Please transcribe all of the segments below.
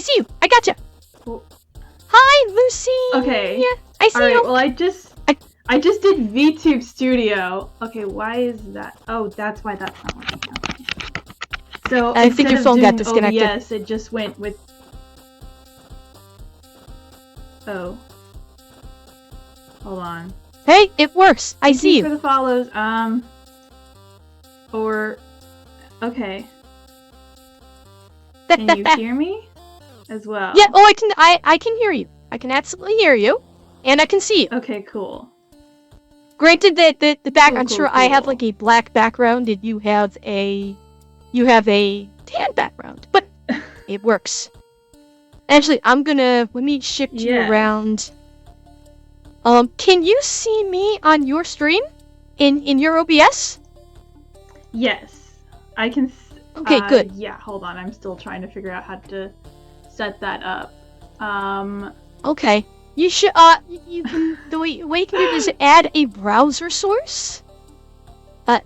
see you. I gotcha. Well, Hi, Lucy. okay. I see you. Well, I just did VTube Studio. Okay, why is that? Oh, that's why that's not working. Okay. So I think your phone got disconnected. OBS, it just went with. Oh. Hold on. Hey, it works. I see you. For the follows. Or. Okay. Can you hear me? As well. Yeah. Oh, I can hear you. I can absolutely hear you, and I can see you. Okay. Cool. Granted that the back, Cool, I'm cool, sure I have cool. like a black background, and you have a tan background, but it works. Actually, let me shift you around. Can you see me on your stream? In your OBS? Yes. I can. Okay, good. Yeah, hold on. I'm still trying to figure out how to set that up. Okay. You should, you can, the way you can do this is add a browser source.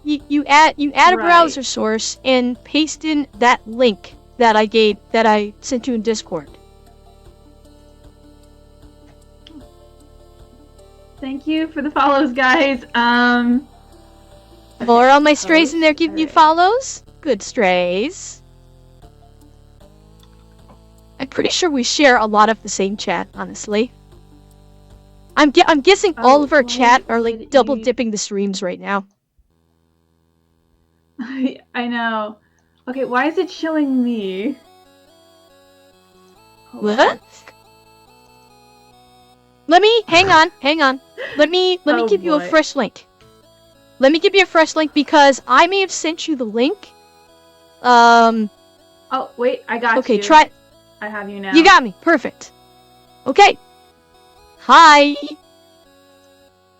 You add a browser source and paste in that link that I sent you in Discord. Thank you for the follows, guys. Are all my strays in there giving you follows? Good strays. I'm pretty sure we share a lot of the same chat, honestly. I'm guessing all of our chat are like double dipping the streams right now. I know. Okay, why is it showing me? What? Hang on. Let me give you a fresh link. Let me give you a fresh link because I may have sent you the link. Oh, wait, I got you. Okay, try. I have you now. You got me. Perfect. Okay. Hi.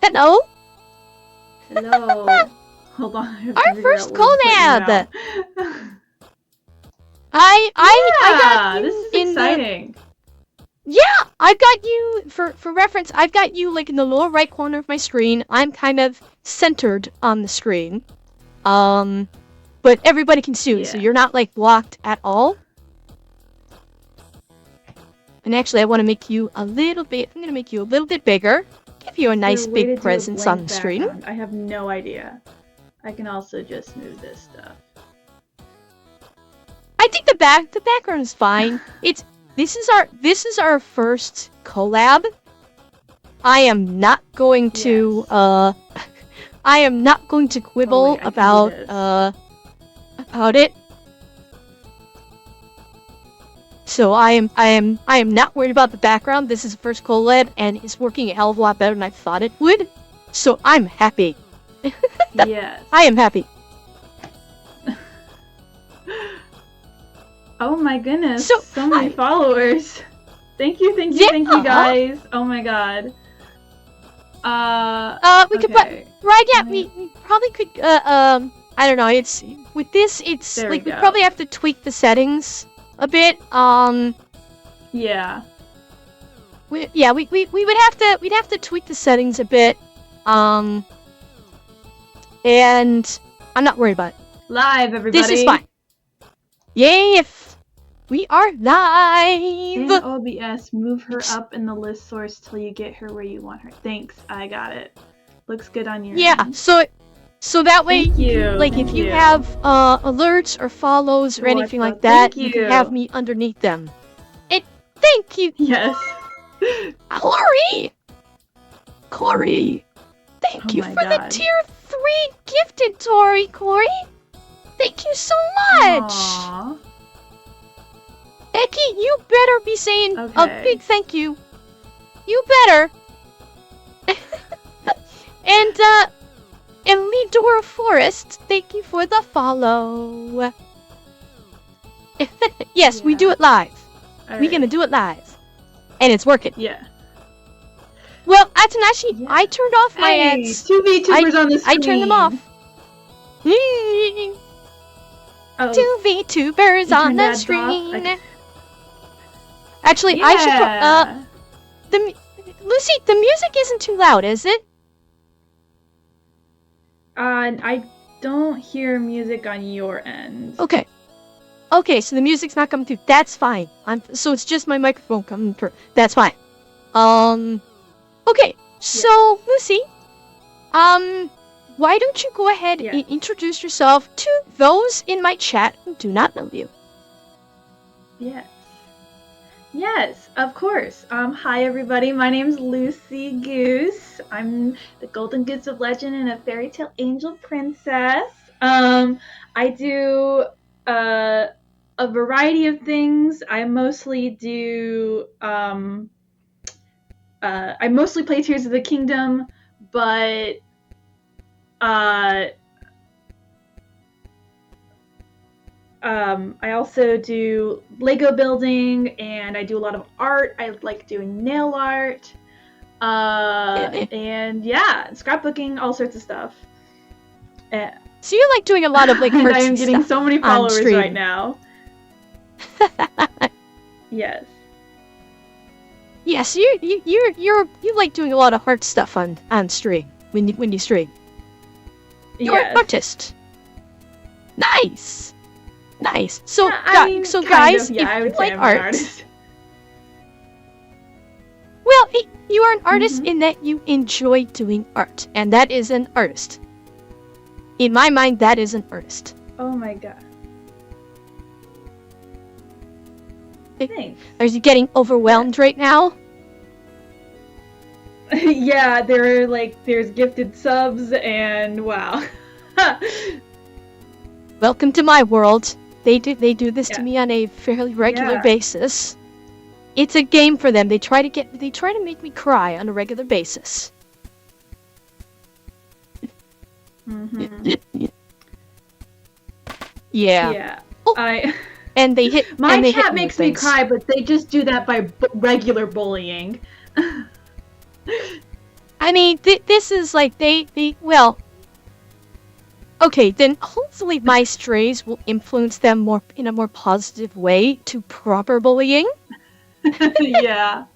Hello. Hello. Hold on. Our first collab. I got you. This is exciting. Yeah, I've got you for reference. I've got you like in the lower right corner of my screen. I'm kind of centered on the screen, but everybody can see you, so you're not like blocked at all. And actually, I want to make you a little bit. I'm gonna make you a little bit bigger. Give you a nice big presence on the screen. I have no idea. I can also just move this stuff. I think the background is fine. This is our first collab. I am not going to I am not going to quibble about it. So I am not worried about the background. This is the first collab and it's working a hell of a lot better than I thought it would. So I'm happy. Yes. I am happy. Oh my goodness, so many followers. Thank you guys. Oh my god. We could we probably could I don't know, it's with this it's like we probably have to tweak the settings a bit. Yeah. We'd have to tweak the settings a bit. And I'm not worried about it. Live, everybody. This is fine. Yay, if we are live! In OBS, move her up in the list source till you get her where you want her. Thanks, I got it. Looks good on your end. So that way, if you have alerts or follows or anything like that, you can have me underneath them. And thank you! Yes. Corey! Thank you for the tier 3 gifted, Corey! Thank you so much! Aww. Becky, you better be saying a big thank you. You better. And Lidora Forest, thank you for the follow. Yes, we do it live. We're gonna do it live. And it's working. Yeah. Well, actually, I turned off my ads. 2 VTubers on the screen. I turned them off. 2 VTubers on the screen. Actually, I should Lucy, the music isn't too loud, is it? I don't hear music on your end. Okay. Okay, so the music's not coming through. That's fine. So it's just my microphone coming through. That's fine. Okay. So Lucy, why don't you go ahead and introduce yourself to those in my chat who do not know you? Yes, of course. Hi everybody, my name's Lucy Goose. I'm the golden goose of legend and a fairy tale angel princess. I do a variety of things. I mostly play Tears of the Kingdom, but I also do Lego building, and I do a lot of art. I like doing nail art, and scrapbooking, all sorts of stuff. So you like doing a lot of like artsy I am getting stuff so many followers right now. Yes. Yes, you like doing a lot of art stuff on stream when you stream. You're an artist. Nice. So guys, if you like art, well, you are an artist in that you enjoy doing art, and that is an artist. In my mind, that is an artist. Oh my god. Thanks. Are you getting overwhelmed right now? Yeah, there's gifted subs, and wow. Welcome to my world. They do this to me on a fairly regular basis. It's a game for them. They try to make me cry on a regular basis. Yeah. Oh. And they hit. My and chat makes me cry, but they just do that by regular bullying. I mean, this is like well. Okay, then hopefully my strays will influence them in a more positive way to proper bullying. Yeah.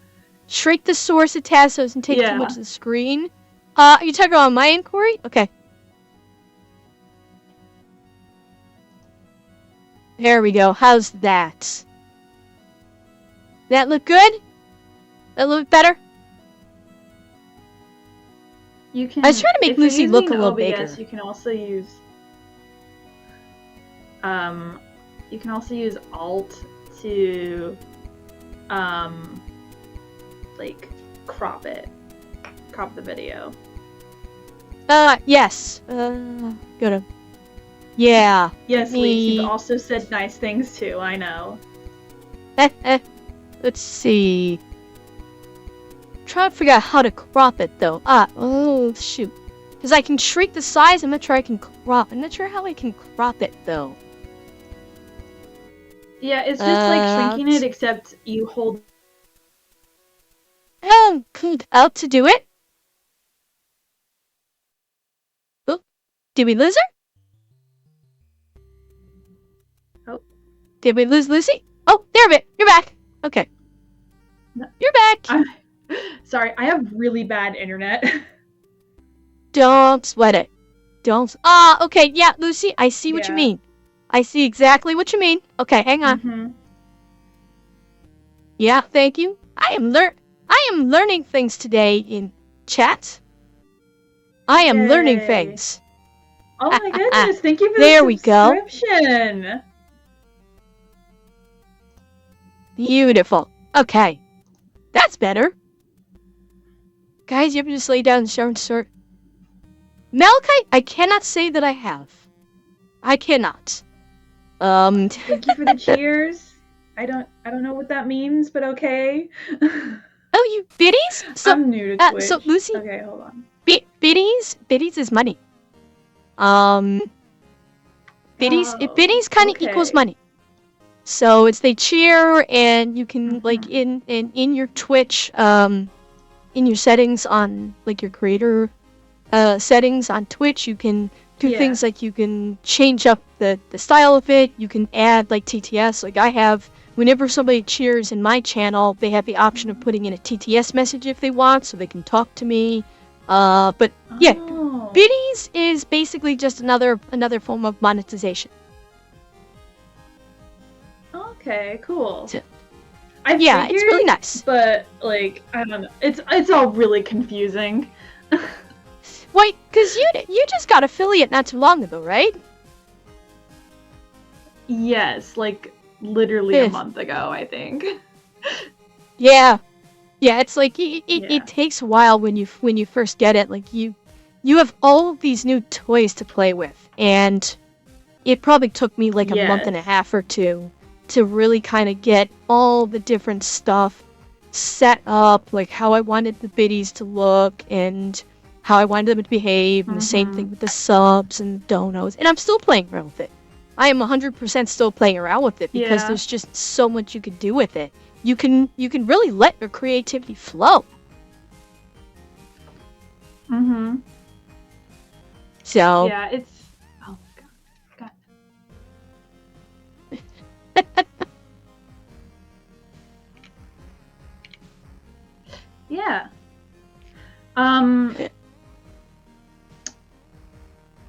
Shrink the source of tab so it doesn't take too much of the screen. Are you talking about my inquiry? Okay. There we go. How's that? That look good? That look better? You can. I was trying to make Lucy look a little OBS, bigger. You can also use. You can also use Alt to, like crop the video. Yes. Gotta. Yeah. Yes, Lee, you've also said nice things too. I know. Let's see. Trying to figure out how to crop it though. Oh shoot. Because I can shrink the size, I'm not sure I can crop. I'm not sure how I can crop it though. Yeah, it's just like shrinking it, except you hold. Out to do it. Oh, did we lose her? Oh, did we lose Lucy? Oh, there we. You're back. Okay. No. You're back. Sorry, I have really bad internet. Don't sweat it. Don't. Okay. Yeah, Lucy, I see what you mean. I see exactly what you mean. Okay, hang on. Yeah, thank you. I am learning things today in chat. I am learning things. Oh my goodness! Thank you for there the subscription. We go. Beautiful. Okay, that's better. Guys, you have to just lay down and shower and sort. Malachite, I cannot say that I have. I cannot. Thank you for the cheers. I don't know what that means, but okay. Oh, you biddies? So, I'm new to Twitch. So Lucy. Okay, hold on. Biddies is money. Biddies kind of equals money. So it's they cheer, and you can like in your Twitch, in your settings on like your creator, settings on Twitch, you can do things like you can change up the style of it. You can add like TTS. Like I have, whenever somebody cheers in my channel, they have the option of putting in a TTS message if they want, so they can talk to me. But yeah, biddies is basically just another form of monetization. Okay, cool. So, yeah, it's really nice. But like, I don't know. It's all really confusing. Wait, cause you just got affiliate not too long ago, right? Yes, like literally a month ago, I think. Yeah, it's like it takes a while when you first get it. Like you have all of these new toys to play with, and it probably took me like a month and a half or two to really kind of get all the different stuff set up, like how I wanted the biddies to look and how I wanted them to behave, and the same thing with the subs and the donos. And I'm still playing around with it. I am 100% still playing around with it because there's just so much you can do with it. You can really let your creativity flow. So yeah, it's God. Yeah.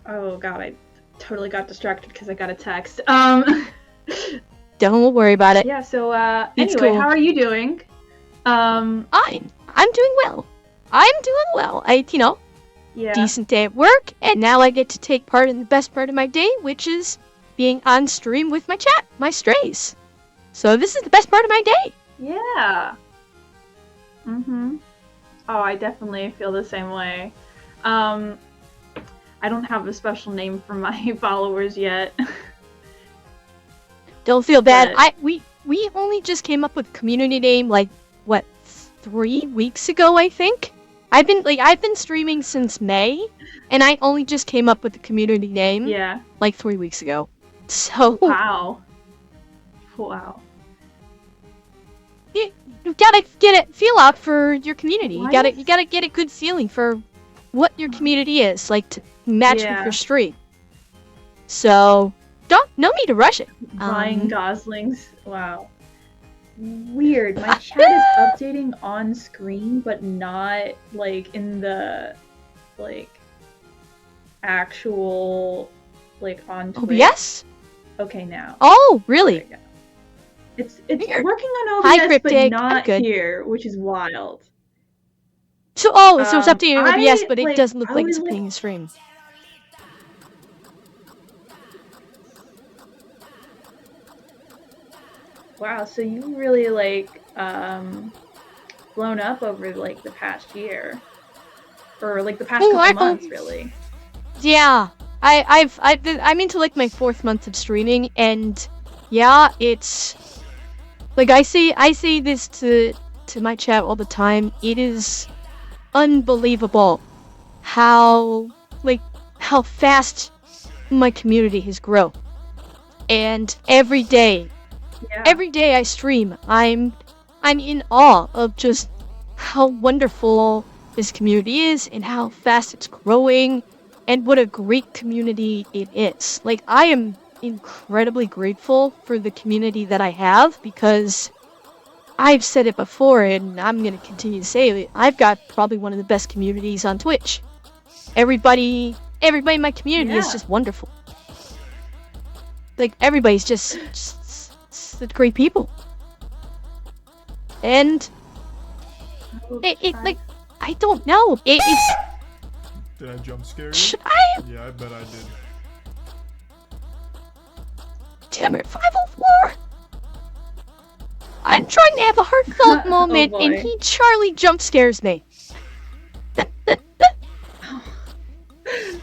Oh god, I totally got distracted because I got a text. Don't worry about it. Yeah, so anyway, cool. How are you doing? I'm doing well. Decent day at work, and now I get to take part in the best part of my day, which is being on stream with my chat, my strays. So this is the best part of my day. Yeah. Oh, I definitely feel the same way. I don't have a special name for my followers yet. Don't feel bad. But we only just came up with a community name like 3 weeks ago, I think. I've been streaming since May, and I only just came up with the community name like 3 weeks ago. So wow. You gotta feel out for your community. You gotta get a good feeling for what your community is, like to match with your stream. So no need to rush it. Ryan Gosling's wow. Weird. My chat is updating on screen, but not like in the actual on Twitch. OBS? Okay, now. Oh, really? It's weird. Working on OBS, but not here, which is wild. So it's updating on OBS, but it doesn't look like it's playing the stream. Wow, so you really blown up over the past year, or the past couple months, really. Yeah, I'm into my 4th month of streaming, and it's I say this to my chat all the time. It is unbelievable how fast my community has grown, and every day I stream, I'm in awe of just how wonderful this community is and how fast it's growing and what a great community it is. I am incredibly grateful for the community that I have, because I've said it before and I'm going to continue to say it. I've got probably one of the best communities on Twitch. Everybody in my community is just wonderful. Everybody's just great people. And I don't know. It's Did I jump scare you? Should I? Yeah, I bet I did. Damn it, 504! I'm trying to have a heartfelt moment, and he Charlie jump scares me.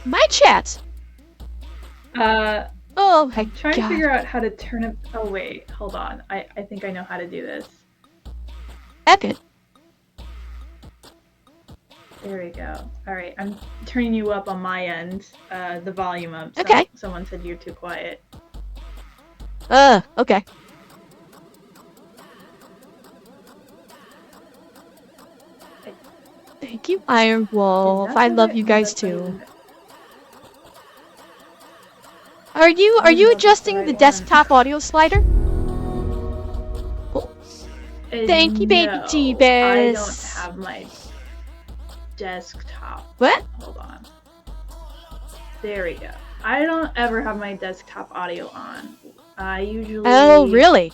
My chat. Oh my trying to figure out how to turn it. Oh wait, hold on. I think I know how to do this. Epic. There we go. Alright, I'm turning you up on my end, the volume up. Okay. Someone said you're too quiet. Okay. Thank you, Iron Wolf. I love you guys too. Are you adjusting the desktop audio slider? Oh. Thank you, baby T-Bass. I don't have my desktop. What? Hold on. There we go. I don't ever have my desktop audio on. I usually... Oh, really?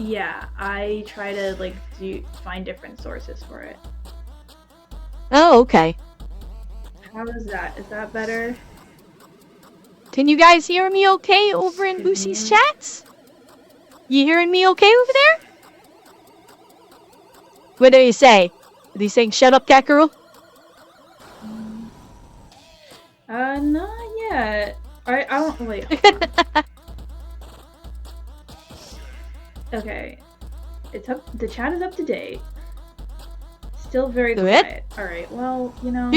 Yeah, I try to like find different sources for it. Oh, okay. How is that? Is that better? Can you guys hear me okay over in Lucy's chats? You hearing me okay over there? What do you say? Are they saying shut up, cat girl? Not yet. I don't wait. Okay. It's up. The chat is up to date. Still very quiet. Alright, well, you know.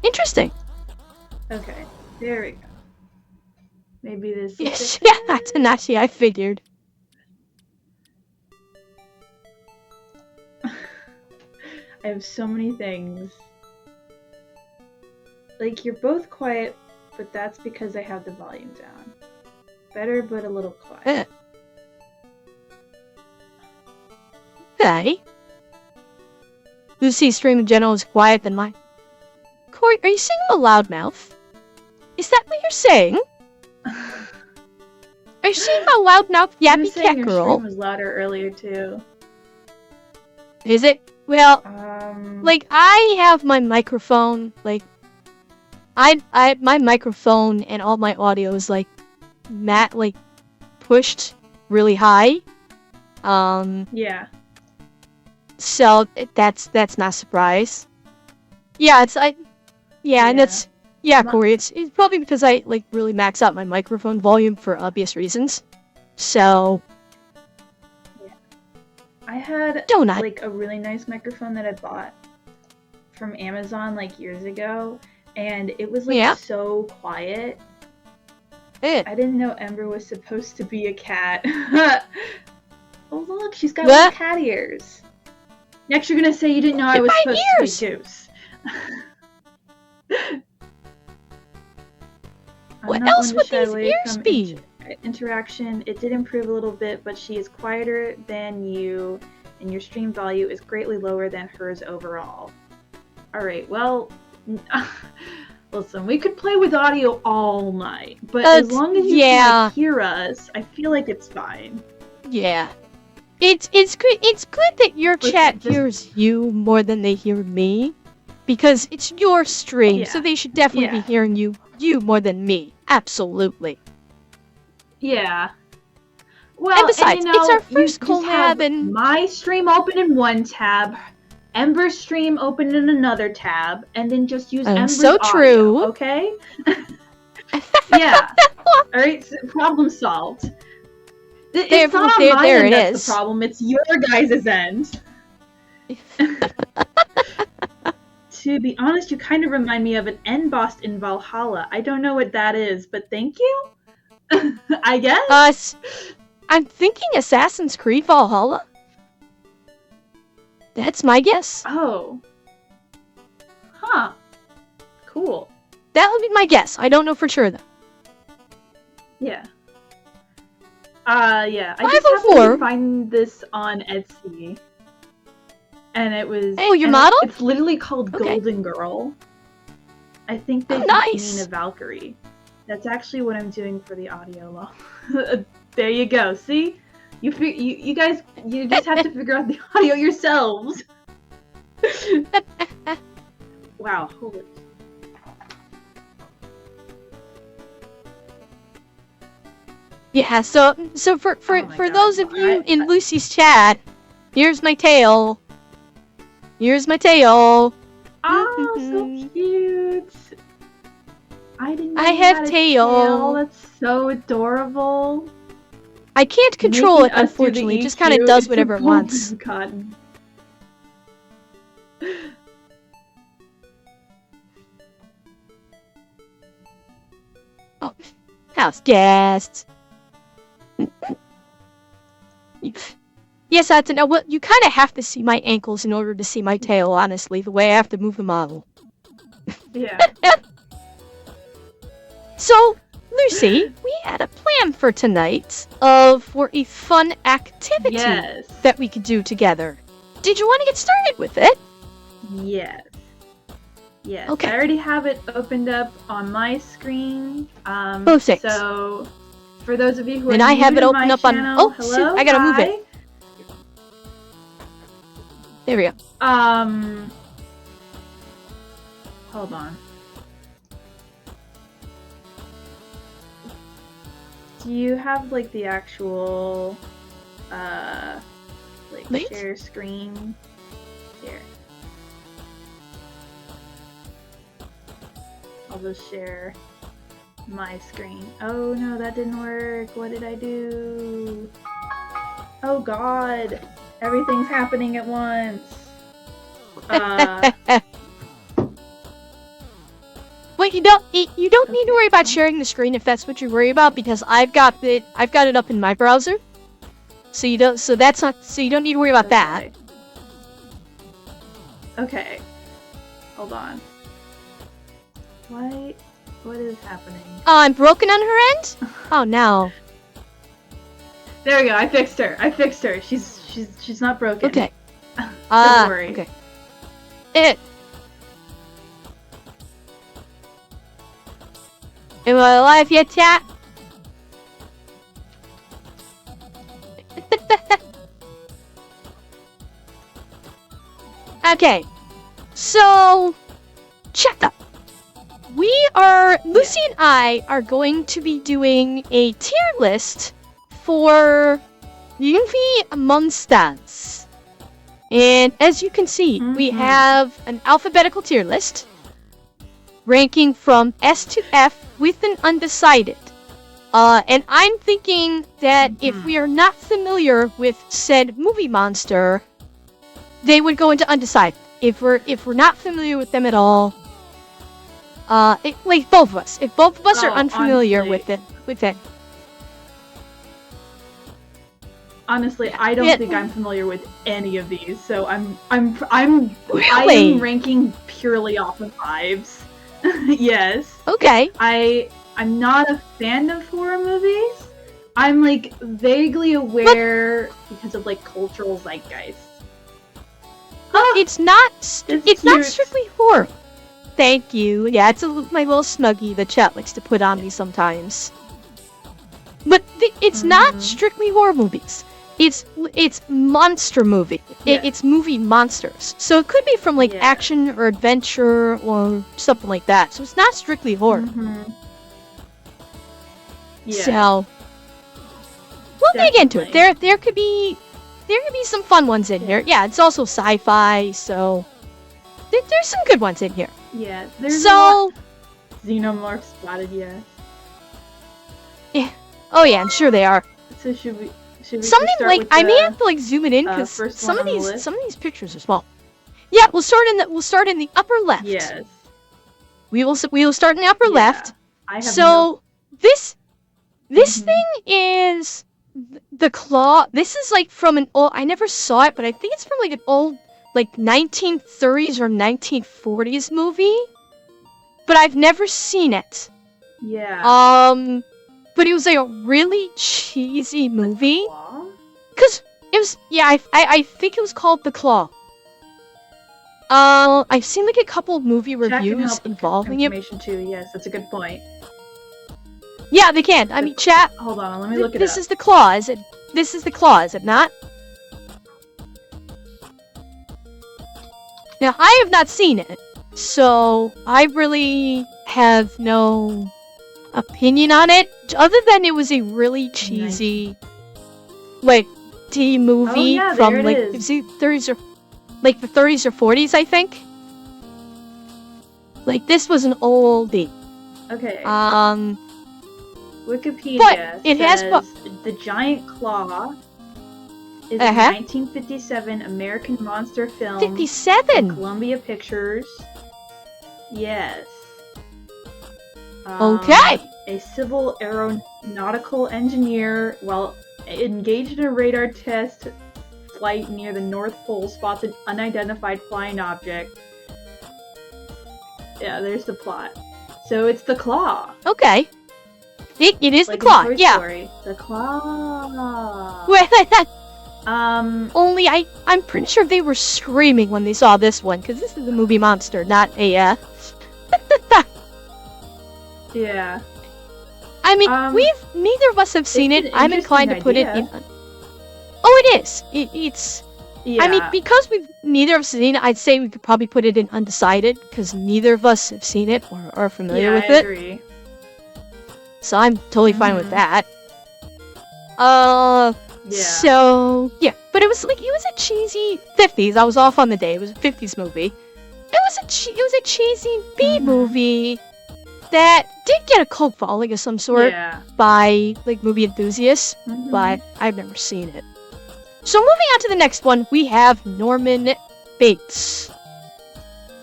Interesting. Okay, there we go. Maybe this. Yes, yeah, that's Tanashi, I figured. I have so many things. Like, you're both quiet, but that's because I have the volume down. Better, but a little quiet. Okay. Lucy's stream in general is quiet than mine. Corey, are you saying I'm a loudmouth? Is that what you're saying? Are you saying I'm a loudmouth yappy cat your girl? stream was louder earlier too. Is it? Well, like, I have my microphone, like, my microphone and all my audio is, like, pushed really high. Yeah. So, that's not a surprise. Yeah, and it's, Corey, it's probably because I, like, really max out my microphone volume for obvious reasons. So... I had like a really nice microphone that I bought from Amazon like years ago, and it was like so quiet. I didn't know Ember was supposed to be a cat. Oh look, she's got little cat ears. Next you're gonna say you didn't know I was supposed to be a goose. What else would these ears be? Interaction, it did improve a little bit, but she is quieter than you, and your stream value is greatly lower than hers overall. Alright, well, listen, we could play with audio all night, but as long as you can like, hear us, I feel like it's fine. Yeah. It's good that your chat hears you more than they hear me, because it's your stream, so they should definitely be hearing you more than me. Absolutely. Yeah. Well, and besides, you know, it's our first collab, and my stream open in one tab, Ember's stream open in another tab, and then just use Ember's audio, true. Okay? Yeah. All right. So problem solved. It's not on my end that's the problem. It's your guys' end. To be honest, you kind of remind me of an end boss in Valhalla. I don't know what that is, but thank you. I guess. I'm thinking Assassin's Creed Valhalla. That's my guess. Oh. Huh. Cool. That would be my guess. I don't know for sure though. Yeah. Yeah. I just happened to find this on Etsy. And it was... Oh, your model? It's literally called Golden Girl. I think they mean a Valkyrie. That's actually what I'm doing for the audio law. There you go. See? You guys, you just have to figure out the audio yourselves. Wow. Holy. Yeah, so for those of you in Lucy's chat, here's my tail. Here's my tail. Oh, so cute. I have tail. That's so adorable. I can't control it, unfortunately. It just kind of does whatever it wants. Cotton. Oh, house guests. Yes, that's now. Well, you kind of have to see my ankles in order to see my tail. Honestly, the way I have to move the model. Yeah. So, Lucy, we had a plan for tonight for a fun activity that we could do together. Did you want to get started with it? Yes. Yes. Okay. I already have it opened up on my screen. Perfect. So, for those of you who are And I new have it to open my up on. channel, Oh, hello, shoot, I gotta move hi. it. There we go. Hold on. Do you have like the actual like Wait. share screen here? I'll just share my screen. Oh no, that didn't work. What did I do? Oh god. Everything's happening at once. Wait, you don't need to worry about sharing the screen if that's what you worry about, because I've got it up in my browser. So you don't need to worry about that. Okay. Hold on. What is happening? I'm broken on her end? Oh no. There we go. I fixed her. She's not broken. Okay. Don't worry. Okay. Am I alive yet, chat? Okay. So, check up. Lucy and I are going to be doing a tier list for movie monsters. And as you can see, we have an alphabetical tier list ranking from S to F with an undecided. And I'm thinking that if we are not familiar with said movie monster, they would go into undecided. If we're not familiar with them at all, like both of us. If both of us are unfamiliar with it. Honestly, I don't think I'm familiar with any of these, so I'm Really? I am ranking purely off of vibes. Yes. Okay. I'm not a fan of horror movies. I'm like vaguely aware because of like cultural zeitgeist. It's not cute. strictly horror. Thank you. Yeah, it's my little snuggie the chat likes to put on me sometimes. But it's not strictly horror movies. It's monster movie. Yeah. It's movie monsters. So it could be from like action or adventure or something like that. So it's not strictly horror. Yeah. So we'll dig into it. There could be some fun ones in here. Yeah, it's also sci-fi, so there's some good ones in here. Yeah, there's so Xenomorph spotted, yeah. Yeah. Oh yeah, I'm sure they are. So should we something start like with I may the, have to like zoom it in because some of list? these pictures are small. Yeah, we'll start in the upper left. Yes. We will start in the upper left. I have So this thing is the claw. This is like from an old. I never saw it, but I think it's from like an old like 1930s or 1940s movie. But I've never seen it. Yeah. But it was like a really cheesy movie. Cause it was I think it was called The Claw. I've seen like a couple of movie reviews involving it. Information too. Yes, that's a good point. Yeah, they can. I mean, chat. Hold on, let me look it up. This is The Claw, is it? This is The Claw, is it not? Now, I have not seen it, so I really have no opinion on it, other than it was a really cheesy, like, teen movie from like the 30s or like the 30s or 40s, I think. Like this was an oldie. Okay. Wikipedia but it says has the giant claw is a 1957 American monster film. 57. Columbia Pictures. Yes. Okay. A civil aeronautical engineer, while engaged in a radar test flight near the North Pole, spots an unidentified flying object. Yeah, there's the plot. So it's the Claw. Okay. It is like the Claw. Toy Yeah. Story. The Claw. Wait. Only I'm pretty sure they were screaming when they saw this one, because this is a movie monster, not a, Yeah. I mean, neither of us have seen it. I'm inclined to put it in... Oh, it is! It's... Yeah. I mean, because neither of us seen it, I'd say we could probably put it in undecided, because neither of us have seen it or are familiar with it. I agree. So I'm totally fine with that. Yeah. So, yeah. But it was a cheesy 50s. I was off on the day. It was a 50s movie. It was a cheesy B-movie that did get a cult following of some sort by, like, movie enthusiasts, but I've never seen it. So moving on to the next one, we have Norman Bates.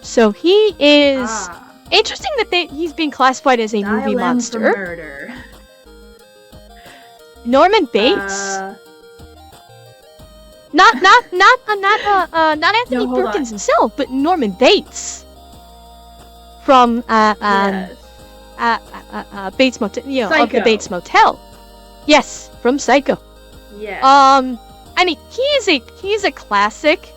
So he is... Interesting that he's being classified as a movie monster. For murder. Norman Bates? Not Anthony Perkins himself, but Norman Bates. From, Bates Motel, of the Bates Motel. Yes, from Psycho. Yeah. I mean, he is a classic,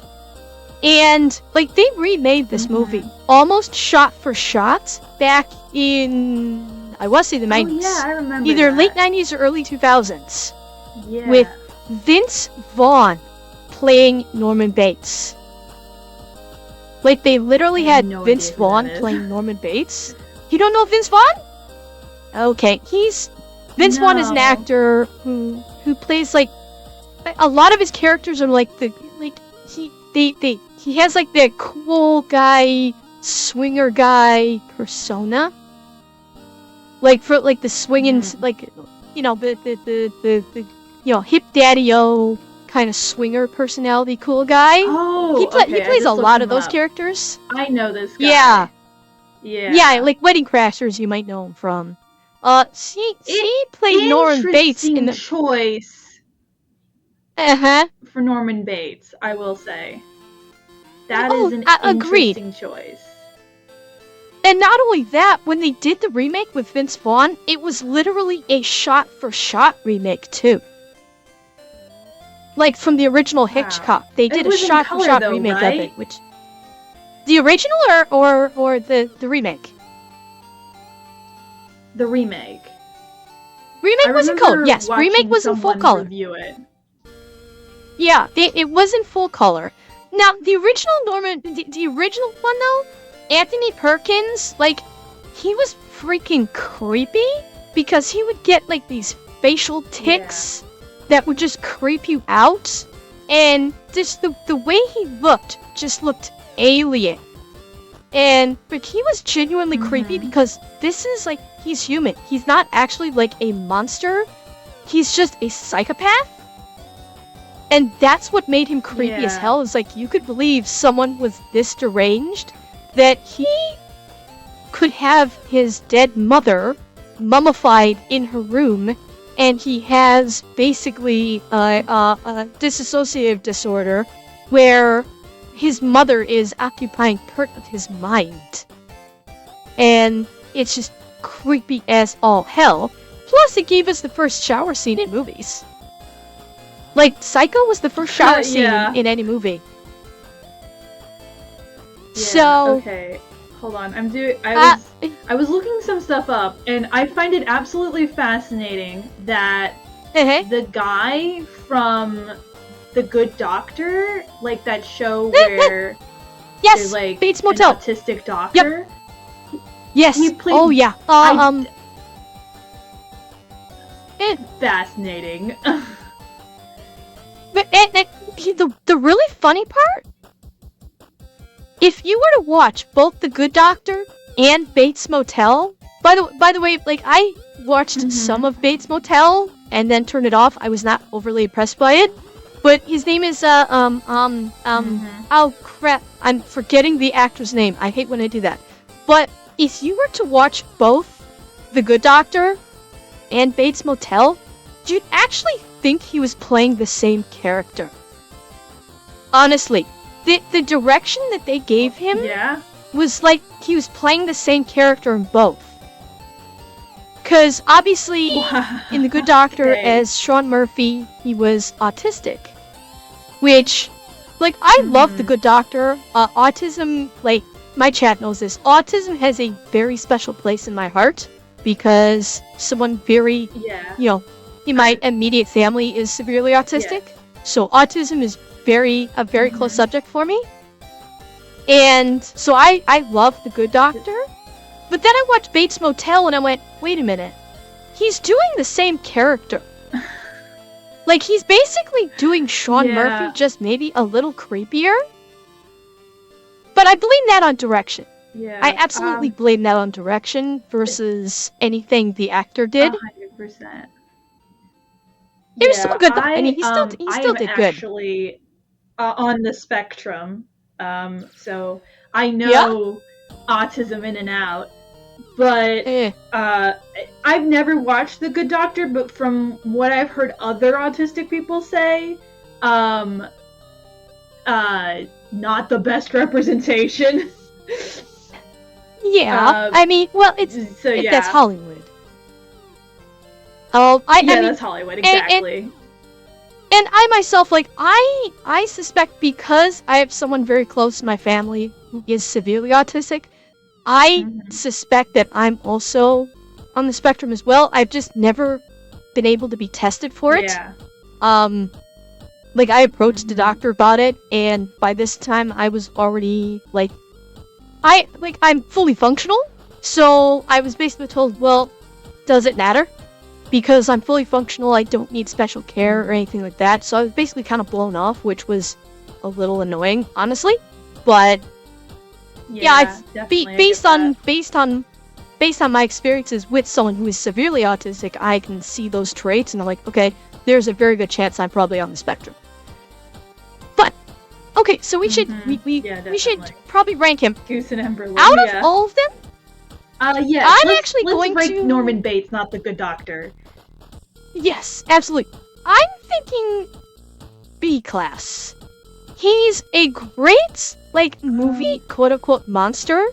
and like they remade this movie almost shot for shot back in I want to say the 90s. Oh, yeah, I remember. Either that. late 90s or early 2000s. Yeah. With Vince Vaughn playing Norman Bates. Like they literally had Vince Vaughn playing Norman Bates. You don't know Vince Vaughn? Okay, Vince Vaughn is an actor who plays like a lot of his characters are like he has like the cool guy, swinger guy persona. Like for like the swinging like the hip daddy-o kind of swinger personality cool guy. Oh, he plays a lot of those characters. I know this guy. Yeah, like Wedding Crashers you might know him from. He played Norman Bates in the choice. For Norman Bates, I will say. That is an interesting choice. And not only that, when they did the remake with Vince Vaughn, it was literally a shot-for-shot remake, too. Like, from the original Hitchcock. They did a shot-for-shot remake of it, which... The original or the remake? The remake. Remake was in color, yes. Remake was in full color. Review it. Yeah, it was in full color. Now, the original the original one, though, Anthony Perkins, like, he was freaking creepy because he would get, like, these facial tics that would just creep you out. And just the way he looked just looked alien. But he was genuinely creepy because this is, like, he's human. He's not actually, like, a monster. He's just a psychopath. And that's what made him creepy as hell, is like, you could believe someone was this deranged that he could have his dead mother mummified in her room, and he has basically a dissociative disorder where his mother is occupying part of his mind. And it's just creepy as all hell. Plus, it gave us the first shower scene in movies. Like, Psycho was the first shower scene in any movie. Yeah, so... Okay, hold on. I was looking some stuff up, and I find it absolutely fascinating that the guy from The Good Doctor, like that show where yes, like Bates Motel. An autistic doctor. Yep. Yes. He played, oh yeah. Fascinating. But the really funny part, if you were to watch both The Good Doctor and Bates Motel, by the way, like I watched some of Bates Motel and then turned it off. I was not overly impressed by it. But his name is oh crap, I'm forgetting the actor's name. I hate when I do that. But if you were to watch both The Good Doctor and Bates Motel, you'd actually think he was playing the same character. Honestly, the direction that they gave him was like he was playing the same character in both. Because obviously, in The Good Doctor, as Sean Murphy, he was autistic. which, like, I love The Good Doctor. Autism, like, my chat knows this. Autism has a very special place in my heart because someone very, you know, in my immediate family is severely autistic. So autism is a very close subject for me. And so I love The Good Doctor. But then I watched Bates Motel and I went, wait a minute. He's doing the same character. Like, he's basically doing Sean Murphy, just maybe a little creepier. But I blame that on direction. Yeah. I absolutely blame that on direction versus anything the actor did. 100%. It was still good, though. I mean, he still did good. I am actually on the spectrum. So I know autism in and out. But I've never watched The Good Doctor, but from what I've heard other autistic people say, not the best representation. I mean, well, that's Hollywood. I mean, that's Hollywood, exactly. And I myself, like, I suspect because I have someone very close in my family who is severely autistic, I suspect that I'm also on the spectrum as well. I've just never been able to be tested for it. Like, I approached the doctor about it, and by this time I was already, like, I'm fully functional, so I was basically told, well, does it matter? Because I'm fully functional, I don't need special care or anything like that, so I was basically kind of blown off, which was a little annoying, honestly, but it's based on my experiences with someone who is severely autistic, I can see those traits, and I'm like, okay, there's a very good chance I'm probably on the spectrum. But okay, so we should we should probably rank him. Goose and Emberlyn. Out of all of them, let's going rank to Norman Bates, not The Good Doctor. Yes, absolutely. I'm thinking B class. He's a great, like, movie, quote-unquote, monster.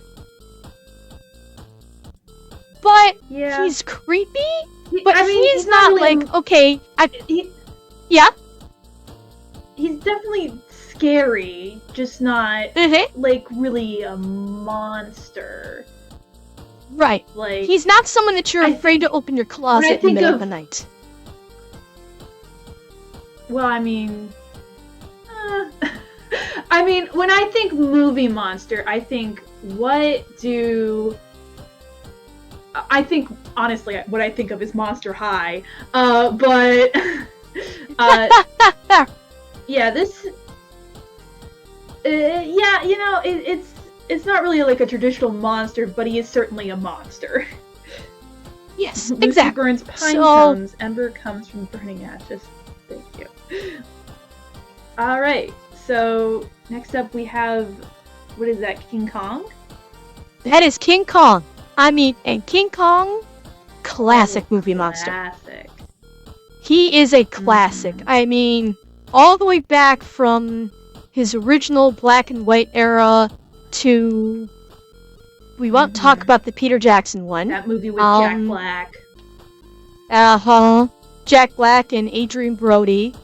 But he's creepy. But I mean, he's not really, like, okay, He's definitely scary, just not, like, really a monster. Right. Like, he's not someone that you're afraid to open your closet in the middle of the night. Well, I mean... I mean, when I think movie monster, I think, honestly, what I think of is Monster High. But... yeah, this... yeah, you know, it's not really like a traditional monster, but he is certainly a monster. Yes, Lucy exactly. burns pine cones, Ember comes from burning ashes. Thank you. Alright, so next up we have, what is that, King Kong? That is King Kong. I mean, and King Kong, classic movie monster. Classic. He is a classic. I mean, all the way back from his original black and white era to... We won't talk about the Peter Jackson one. That movie with Jack Black. Jack Black and Adrian Brody.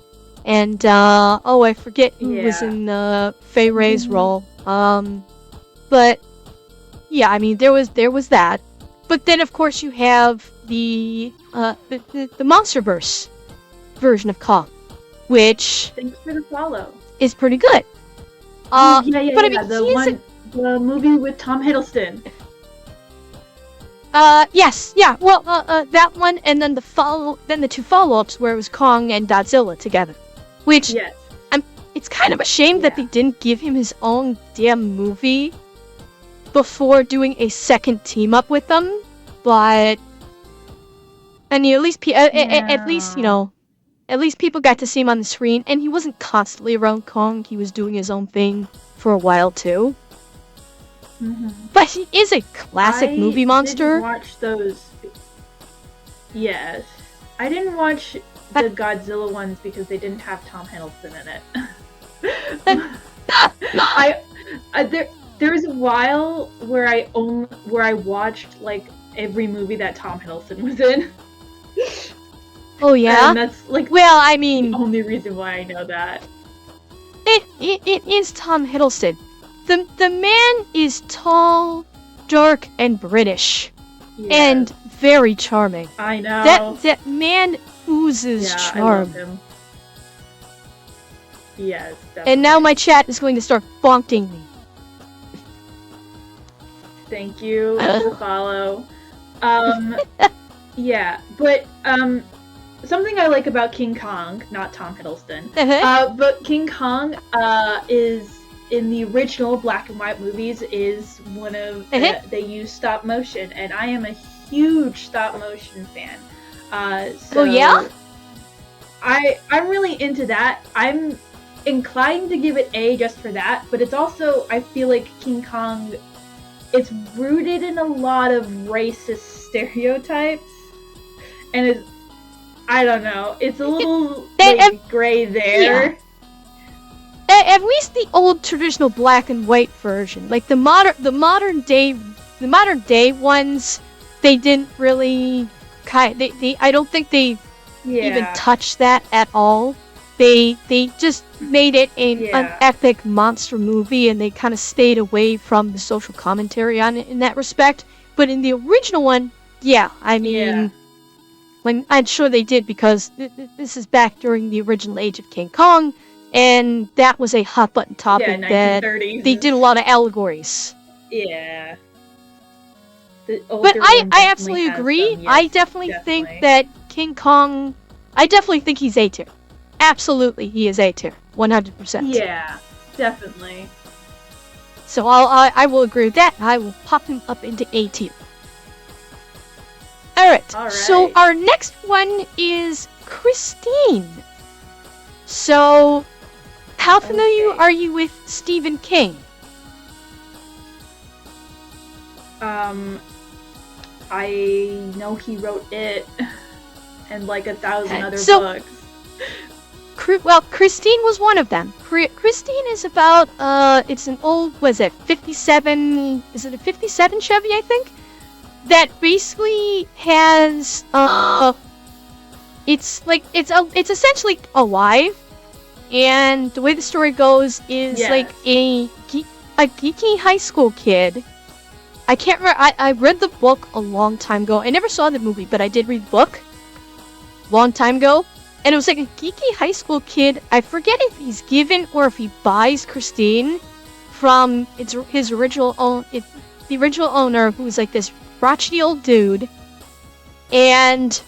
And, I forget who was in Fay Wray's role. But, yeah, I mean, there was that. But then, of course, you have the MonsterVerse version of Kong, which... Thanks for the follow. ...is pretty good. But I mean, the movie with Tom Hiddleston. Yes, yeah, well, that one, and then the two follow-ups where it was Kong and Godzilla together. Which, it's kind of a shame that they didn't give him his own damn movie before doing a second team-up with them, but... I mean, at least, you know, at least people got to see him on the screen, and he wasn't constantly around Kong, he was doing his own thing for a while, too. But he is a classic movie monster. I didn't watch those. Yes. I didn't watch the Godzilla ones because they didn't have Tom Hiddleston in it. There was a while where I watched like every movie that Tom Hiddleston was in. Oh yeah? And that's like I mean, the only reason why I know that. it is Tom Hiddleston. The man is tall, dark, and British, and very charming. I know. That man oozes charm. I love him. Yes, definitely. And now my chat is going to start bonking me. Thank you for follow. Yeah, but something I like about King Kong, not Tom Hiddleston, but King Kong is in the original black and white movies is one of they use stop motion, and I am a huge stop motion fan. So oh yeah, I'm really into that. I'm inclined to give it A just for that, but it's also, I feel like King Kong, it's rooted in a lot of racist stereotypes, and it's, I don't know, it's a little gray there. Yeah. At least the old traditional black and white version, like the modern day ones, they didn't really I don't think they even touched that at all. They just made it an epic monster movie, and they kind of stayed away from the social commentary on it in that respect. But in the original one, I mean, I'm sure they did, because this is back during the original age of King Kong, and that was a hot button topic that they did a lot of allegories. Yeah. But I absolutely agree. Yes, I definitely think that King Kong, I definitely think he's A tier. Absolutely, he is A tier, 100%. Yeah, definitely. So I will agree with that. I will pop him up into A tier. All right. So our next one is Christine. So, how familiar are you with Stephen King? I know he wrote it, and like 1,000 other books. Well, Christine was one of them. Christine is about, it's an old, 57, is it a 57 Chevy, I think? That basically has, it's essentially alive, and the way the story goes is, like, a geeky high school kid. I can't remember, I read the book a long time ago. I never saw the movie, but I did read the book long time ago. And it was like a geeky high school kid. I forget if he's given or if he buys Christine from his original the original owner, who's like this crotchety old dude. And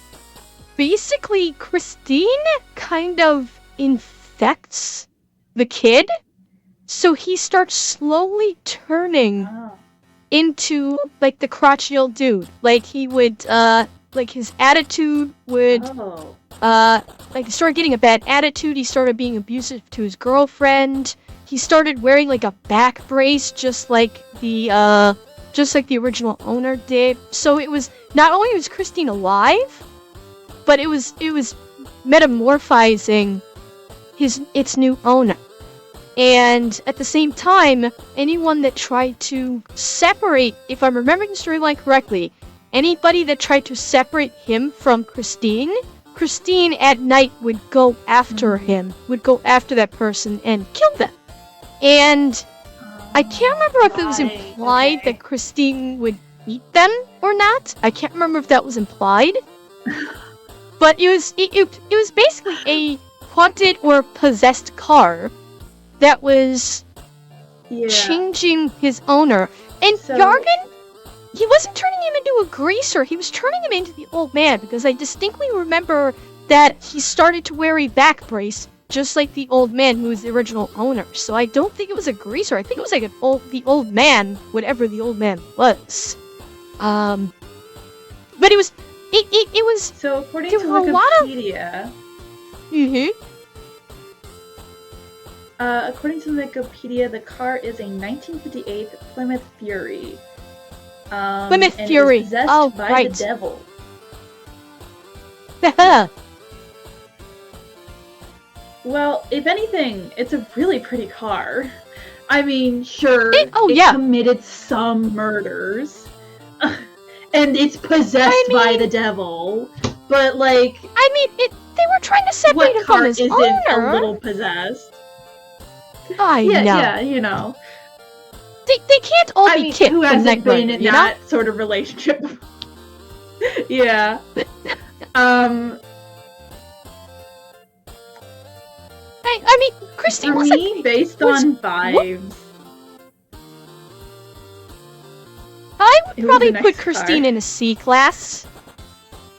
basically Christine kind of infects the kid. So he starts slowly turning into like the crotchety old dude. Like he would like his attitude would like he started getting a bad attitude. He started being abusive to his girlfriend. He started wearing like a back brace, just like the original owner did. So it was not only was Christine alive, but it was metamorphizing its new owner. And at the same time, anyone that tried to separate, if I'm remembering the storyline correctly, anybody that tried to separate him from Christine at night would go after him, would go after that person and kill them. And I can't remember if it was implied that Christine would eat them or not. I can't remember if that was implied. But it was basically a haunted or possessed car that was changing his owner. And Jargon, he wasn't turning him into a greaser, he was turning him into the old man, because I distinctly remember that he started to wear a back brace, just like the old man who was the original owner. So I don't think it was a greaser, I think it was like the old man, whatever the old man was. But it was... So according to Wikipedia... according to Wikipedia, the car is a 1958 Plymouth Fury. Plymouth Fury. It was possessed by the devil. Well, if anything, it's a really pretty car. I mean, sure, it committed some murders, and it's possessed by the devil. But like, I mean, they were trying to separate him from his owner. What car isn't a little possessed? I know. Yeah, you know. They can't all be Kit who from hasn't Night been Rider, in you that sort of relationship? Yeah. I mean, Christine For wasn't... me, based on vibes... I would probably put Christine in a C class.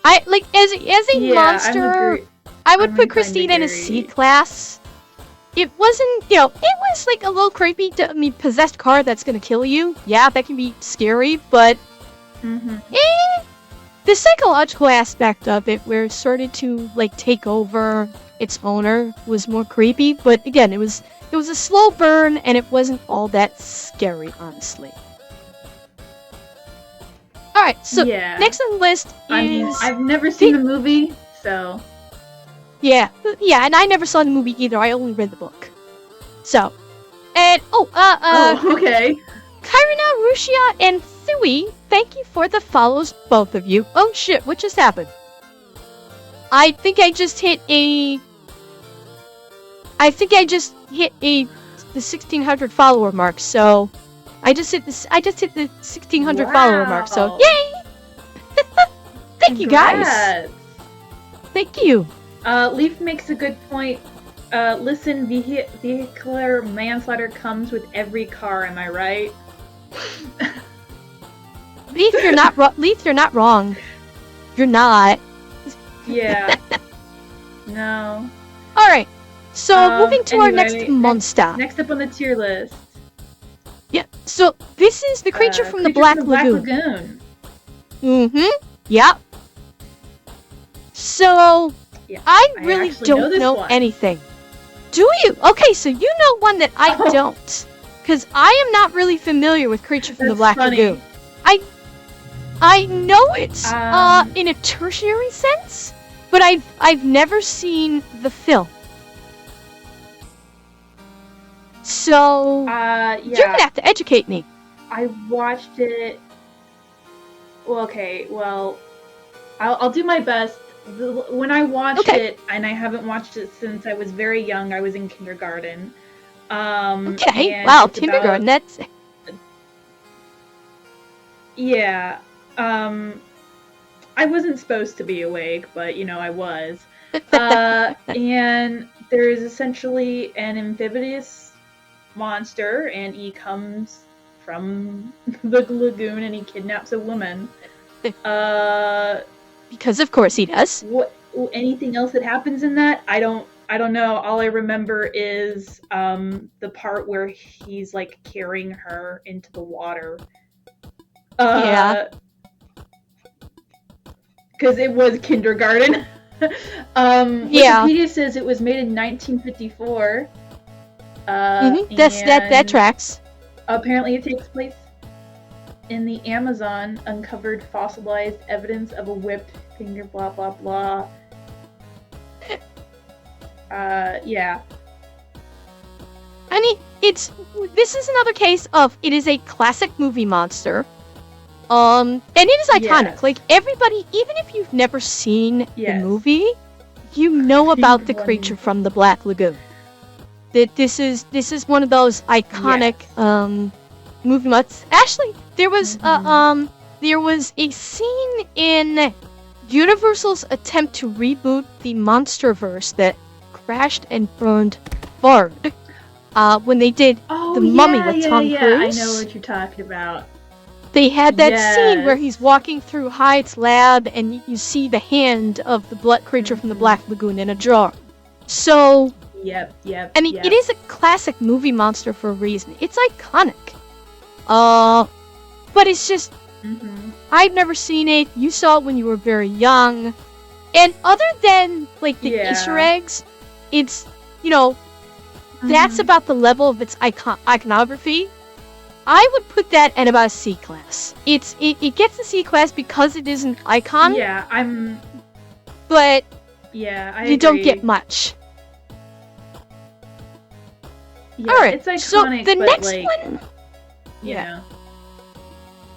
As a monster, I would put Christine in a C class. It wasn't, it was like a little creepy. Possessed car that's gonna kill you. Yeah, that can be scary, but the psychological aspect of it, where it started to take over its owner, was more creepy. But again, it was a slow burn, and it wasn't all that scary, honestly. Alright, so next on the list is... I've never seen the movie, so... Yeah, and I never saw the movie either, I only read the book. So, and, okay. Kyrina, Rushia, and Thui, thank you for the follows, both of you. Oh shit, what just happened? I think I just hit the 1600 follower mark, so... I just hit the 1600 follower mark, so yay! Thank you guys. Thank you. Leaf makes a good point. Listen, vehicular manslaughter comes with every car. Am I right? Leaf, you're not wrong. You're not. Yeah. No. All right. So moving to our next monster. Next up on the tier list. Yeah, so this is the creature from the Black Lagoon. Yeah. So, yeah, I really don't know anything. Do you? Okay, so you know one that I don't. Because I am not really familiar with Creature from the Black Lagoon. I know it's in a tertiary sense, but I've never seen the film. So, you're gonna have to educate me. I watched it... Well, I'll do my best. When I watched it, and I haven't watched it since I was very young, I was in kindergarten. Okay, wow, kindergarten, that's... Yeah, I wasn't supposed to be awake, but, I was. And there's essentially an amphibious monster, and he comes from the lagoon and he kidnaps a woman. Because of course he does. Anything else that happens in that? I don't know. All I remember is the part where he's carrying her into the water. Yeah. Because it was kindergarten. Wikipedia says it was made in 1954. That tracks. Apparently it takes place in the Amazon, uncovered fossilized evidence of a whipped finger, blah blah blah. Yeah. I mean, this is another case of it is a classic movie monster. And it is iconic. Yes. Everybody, even if you've never seen the movie, you know about the creature from the Black Lagoon. That this is one of those iconic movie monsters. Actually, there was a scene in Universal's attempt to reboot the MonsterVerse that crashed and burned hard when they did The Mummy with Tom Cruise. I know what you're talking about. They had that scene where he's walking through Hyde's lab and you see the hand of the creature from the Black Lagoon in a jar. So, Yep. I mean, it is a classic movie monster for a reason. It's iconic. But it's just, I've never seen it. You saw it when you were very young. And other than, the Easter eggs, it's, that's about the level of its iconography. I would put that at about a C class. It gets a C class because it is an icon. Yeah, But I you don't get much. Yeah, all right, it's iconic, so the next one... Yeah.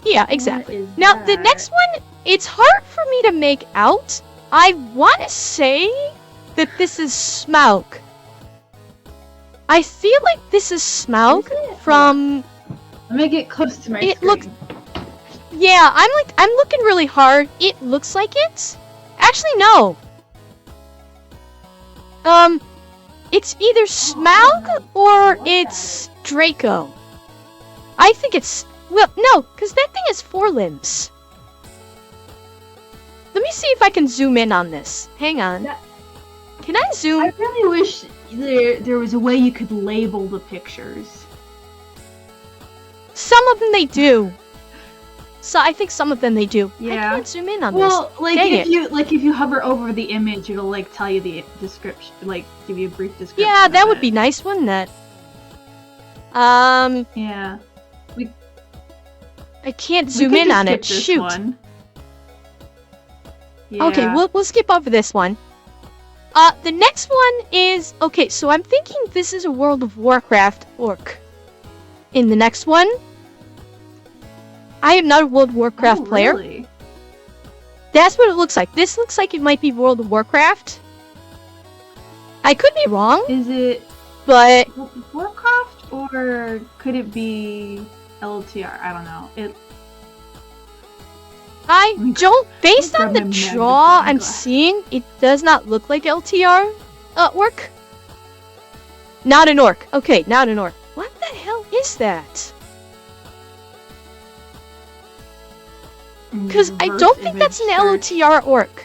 Yeah, exactly. Now, the next one, it's hard for me to make out. I want to say that this is Smaug. I feel like this is Smaug from... Let me get close to my It screen. looks... Yeah, I'm looking really hard. It looks like it. Actually, no. It's either Smaug or it's Draco. I think it's... Well, no, because that thing has 4 limbs. Let me see if I can zoom in on this. Hang on. Can I zoom? I really wish there was a way you could label the pictures. Some of them they do. So I think some of them they do. Yeah. I can't zoom in on this. Well, like Dang if it. you hover over the image, it'll like tell you the description, like give you a brief description. Yeah, that of would it. be nice, wouldn't it? Yeah. I can't We zoom could in just on it. skip this Shoot. one. Yeah. Okay, we'll skip over this one. The next one is... Okay, so I'm thinking this is a World of Warcraft orc. In the next one, I am not a World of Warcraft player. Really? That's what it looks like. This looks like it might be World of Warcraft. I could be wrong, Is it but... World of Warcraft or could it be LTR? I don't know. I don't... Based on the grab my draw magnifying I'm glass. seeing, it does not look like LTR orc. Not an orc. Okay, not an orc. What the hell is that? Because I don't think that's an LOTR orc.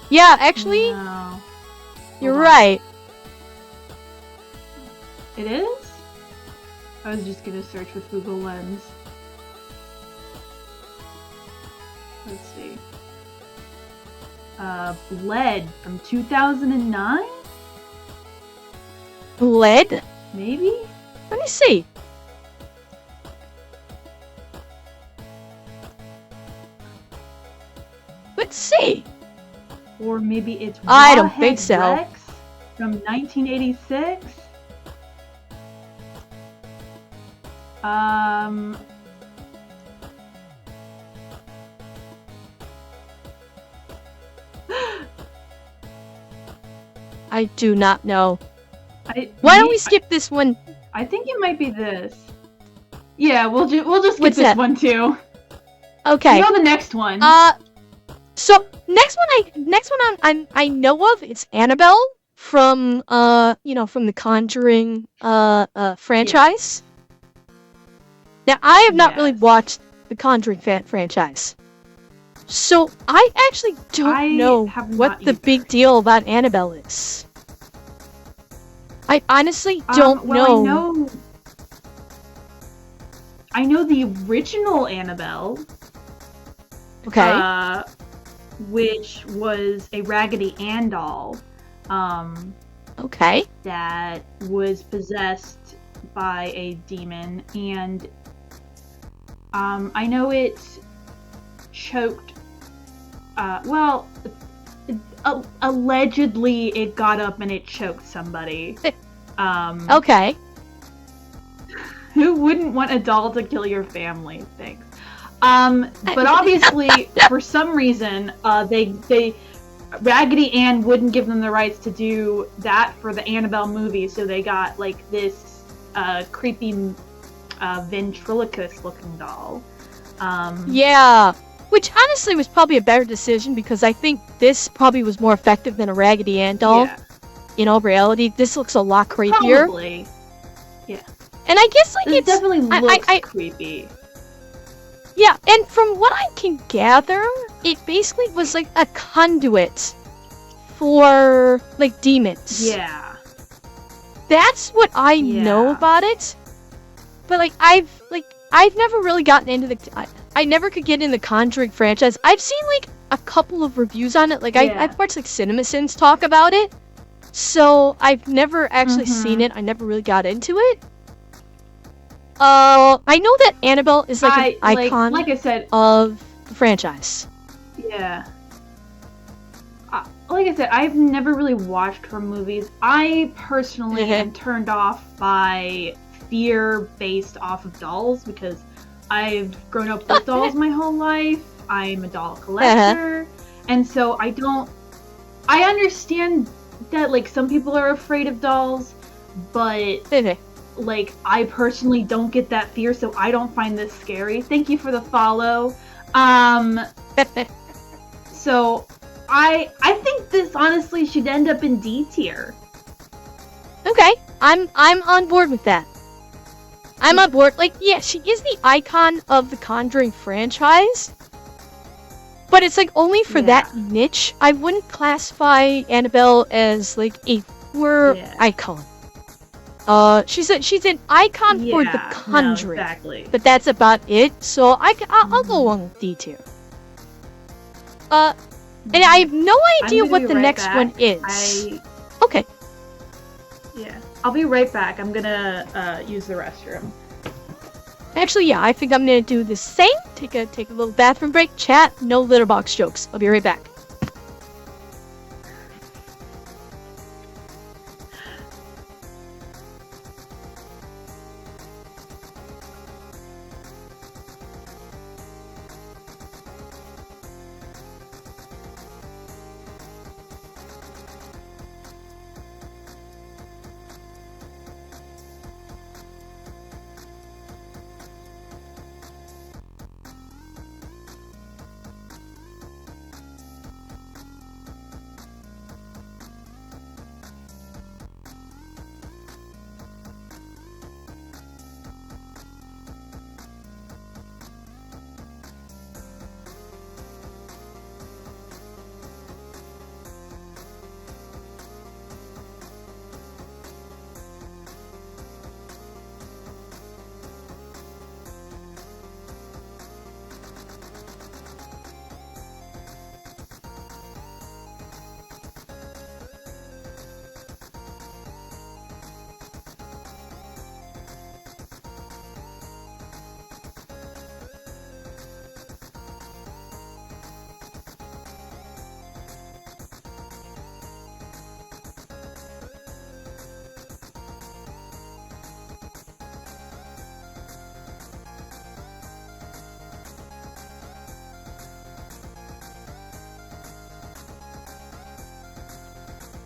Yeah, actually, No. you're Hold on. right. It is? I was just gonna search with Google Lens. Let's see. Bled from 2009? Lead? Maybe? Let me see. Let's see. Or maybe it's I don't think so. Rex from 1986? I do not know. I Why don't we skip this one? I think it might be this. Yeah, we'll just skip What's this that? one too. Okay. You know the next one. So next one I know of, it's Annabelle from from the Conjuring franchise. Now I have not really Yes. watched the Conjuring franchise, so I actually don't know have what not the either. big deal about Annabelle is. I honestly don't well, know. I know the original Annabelle, Okay. which was a Raggedy Ann doll, Okay. that was possessed by a demon, and I know it choked. Allegedly it got up and it choked somebody. Okay. Who wouldn't want a doll to kill your family? Thanks. But obviously, for some reason, they Raggedy Ann wouldn't give them the rights to do that for the Annabelle movie, so they got like this creepy ventriloquist-looking doll. Yeah. Which honestly was probably a better decision because I think this probably was more effective than a Raggedy Ann doll. Yeah, In all reality, this looks a lot creepier. probably. And I guess like This it's definitely looks I creepy. yeah, and from what I can gather, it basically was like a conduit for like demons. Yeah. That's what I know Yeah. about it. But like I've never really gotten into the I never could get in the Conjuring franchise. I've seen like a couple of reviews on it. Like Yeah. I've watched like CinemaSins talk about it. So I've never actually seen it. I never really got into it. I know that Annabelle is like an icon like I said, of the franchise. yeah. Like I said, I've never really watched her movies. I personally am turned off by fear based off of dolls because I've grown up with dolls my whole life. I'm a doll collector. And so I understand that like some people are afraid of dolls, but like I personally don't get that fear, so I don't find this scary. Thank you for the follow. So I think this honestly should end up in D tier. Okay, I'm on board with that. I'm on board. Like, yeah, she is the icon of the Conjuring franchise, but it's like only for that niche. I wouldn't classify Annabelle as like a horror icon. She's an icon for the Conjuring, no, exactly. But that's about it. So I'll go along with D tier. And I have no idea what the next one is. Okay. Yeah, I'll be right back. I'm gonna use the restroom. Actually, yeah, I think I'm gonna do the same. Take a little bathroom break. Chat. No litter box jokes. I'll be right back.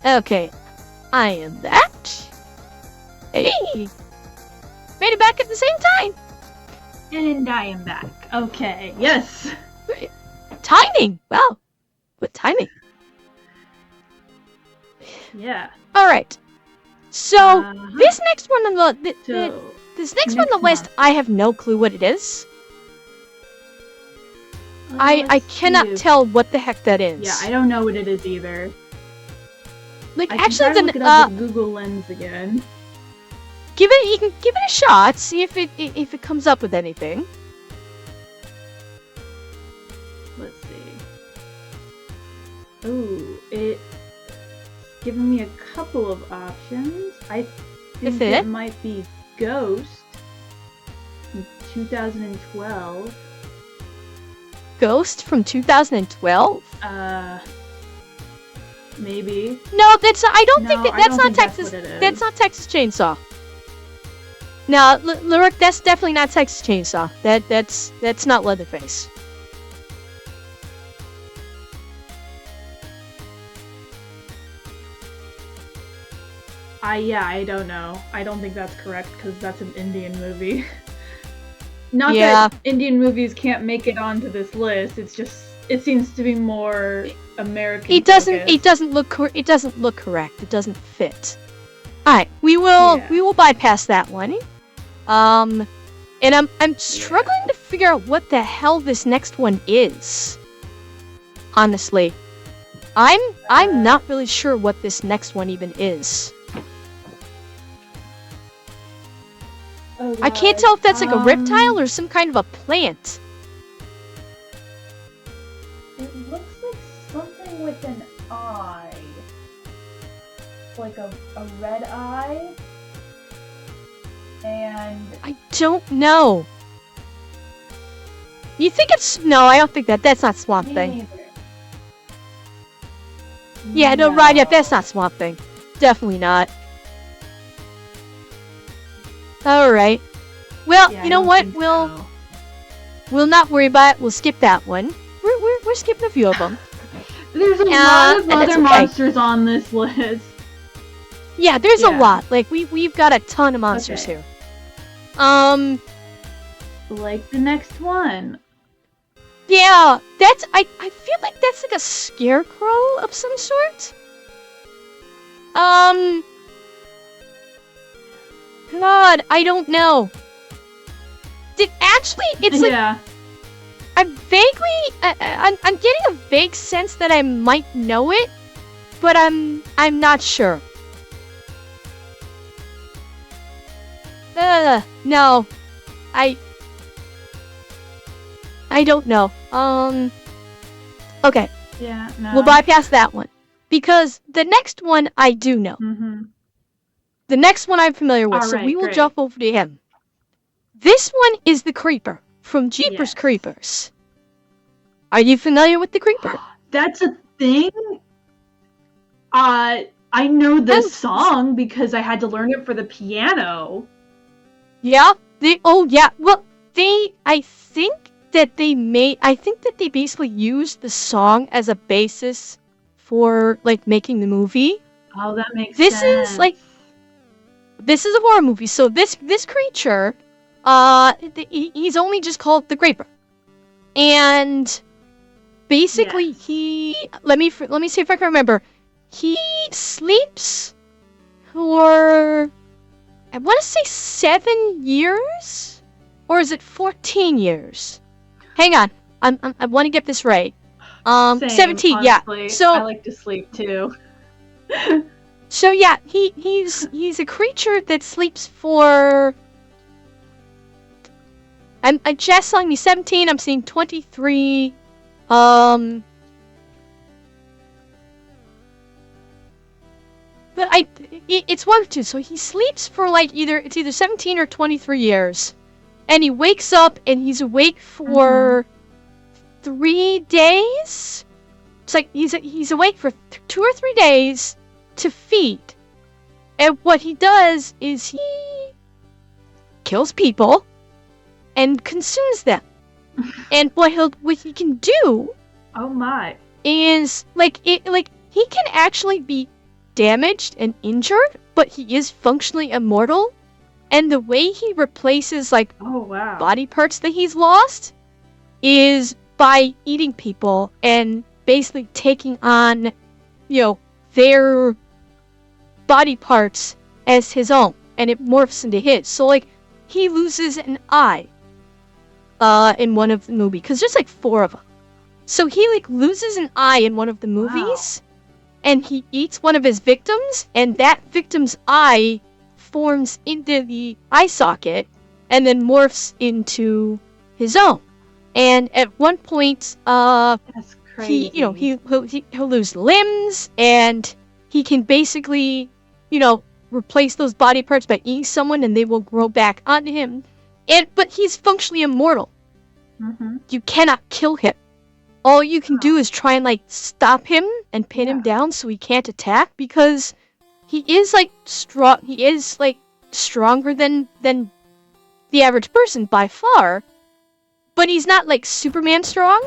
Okay, I am that. Hey, made it back at the same time. And I am back. Okay, yes. Timing. Wow, what timing? Yeah. All right. So this next one on the this next one on the list, I have no clue what it is. I cannot tell what the heck that is. Yeah, I don't know what it is either. Like, I actually, can look it up with Google Lens again. You can give it a shot. See if it comes up with anything. Let's see. Ooh, it's giving me a couple of options. I think it might be Ghost from 2012. Ghost from 2012? Maybe. No, that's not, I don't think that's not Texas. That's not Texas Chainsaw. No, Lyric, that's definitely not Texas Chainsaw. That's not Leatherface. Yeah, I don't know. I don't think that's correct because that's an Indian movie. Not that Indian movies can't make it onto this list. It's just it seems to be more American. It doesn't look correct. It doesn't fit. All right, we will bypass that one. And I'm struggling to figure out what the hell this next one is. Honestly, I'm not really sure what this next one even is. Oh, I can't tell if that's like a reptile or some kind of a plant. It looks like something with an eye. Like a red eye. And I don't know. You think it's... No, I don't think that's not Swamp Thing. Yeah, no, right, yeah, that's not Swamp Thing. Definitely not. Alright. Well, you know what? We'll not worry about it. We'll skip that one. We're skipping a few of them. There's a lot of other okay. monsters on this list. Yeah, there's a lot. Like, we've got a ton of monsters here. Like the next one. Yeah, that's... I feel like that's like a scarecrow of some sort. God, I don't know. It's like... Yeah. I'm getting a vague sense that I might know it, but I'm not sure. No. I don't know. Okay. Yeah, no. We'll bypass that one. Because the next one I do know. Mm-hmm. The next one I'm familiar with, Alright, so we will great. jump over to him. This one is the Creeper from Jeepers Creepers. Are you familiar with the Creeper? That's a thing? I know the song because I had to learn it for the piano. Yeah? Well, I think that they basically used the song as a basis for, like, making the movie. Oh, that makes sense. This is a horror movie, so this creature, he's only just called the Creeper. And basically let me see if I can remember. He sleeps for, I want to say 7 years? Or is it 14 years? Hang on. I want to get this right. Same, 17, honestly. yeah. So I like to sleep too. So yeah, he's a creature that sleeps for... I'm just telling me 17, I'm seeing 23. But it's one of two. So he sleeps for like either 17 or 23 years. And he wakes up and he's awake for 3 days. It's like he's awake for 2 or 3 days to feed. And what he does is he kills people and consumes them. And what he can do, oh my, is he can actually be damaged and injured, but he is functionally immortal. And the way he replaces body parts that he's lost is by eating people and basically taking on, their body parts as his own, and it morphs into his. So he loses an eye in one of the movies, because there's 4 of them. So he loses an eye in one of the movies, and he eats one of his victims, and that victim's eye forms into the eye socket and then morphs into his own. And at one point, that's crazy. he'll lose limbs, and he can basically, replace those body parts by eating someone, and they will grow back onto him. But he's functionally immortal. Mm-hmm. You cannot kill him. All you can do is try and stop him and pin him down so he can't attack, because he is strong. He is stronger than the average person by far, but he's not Superman strong.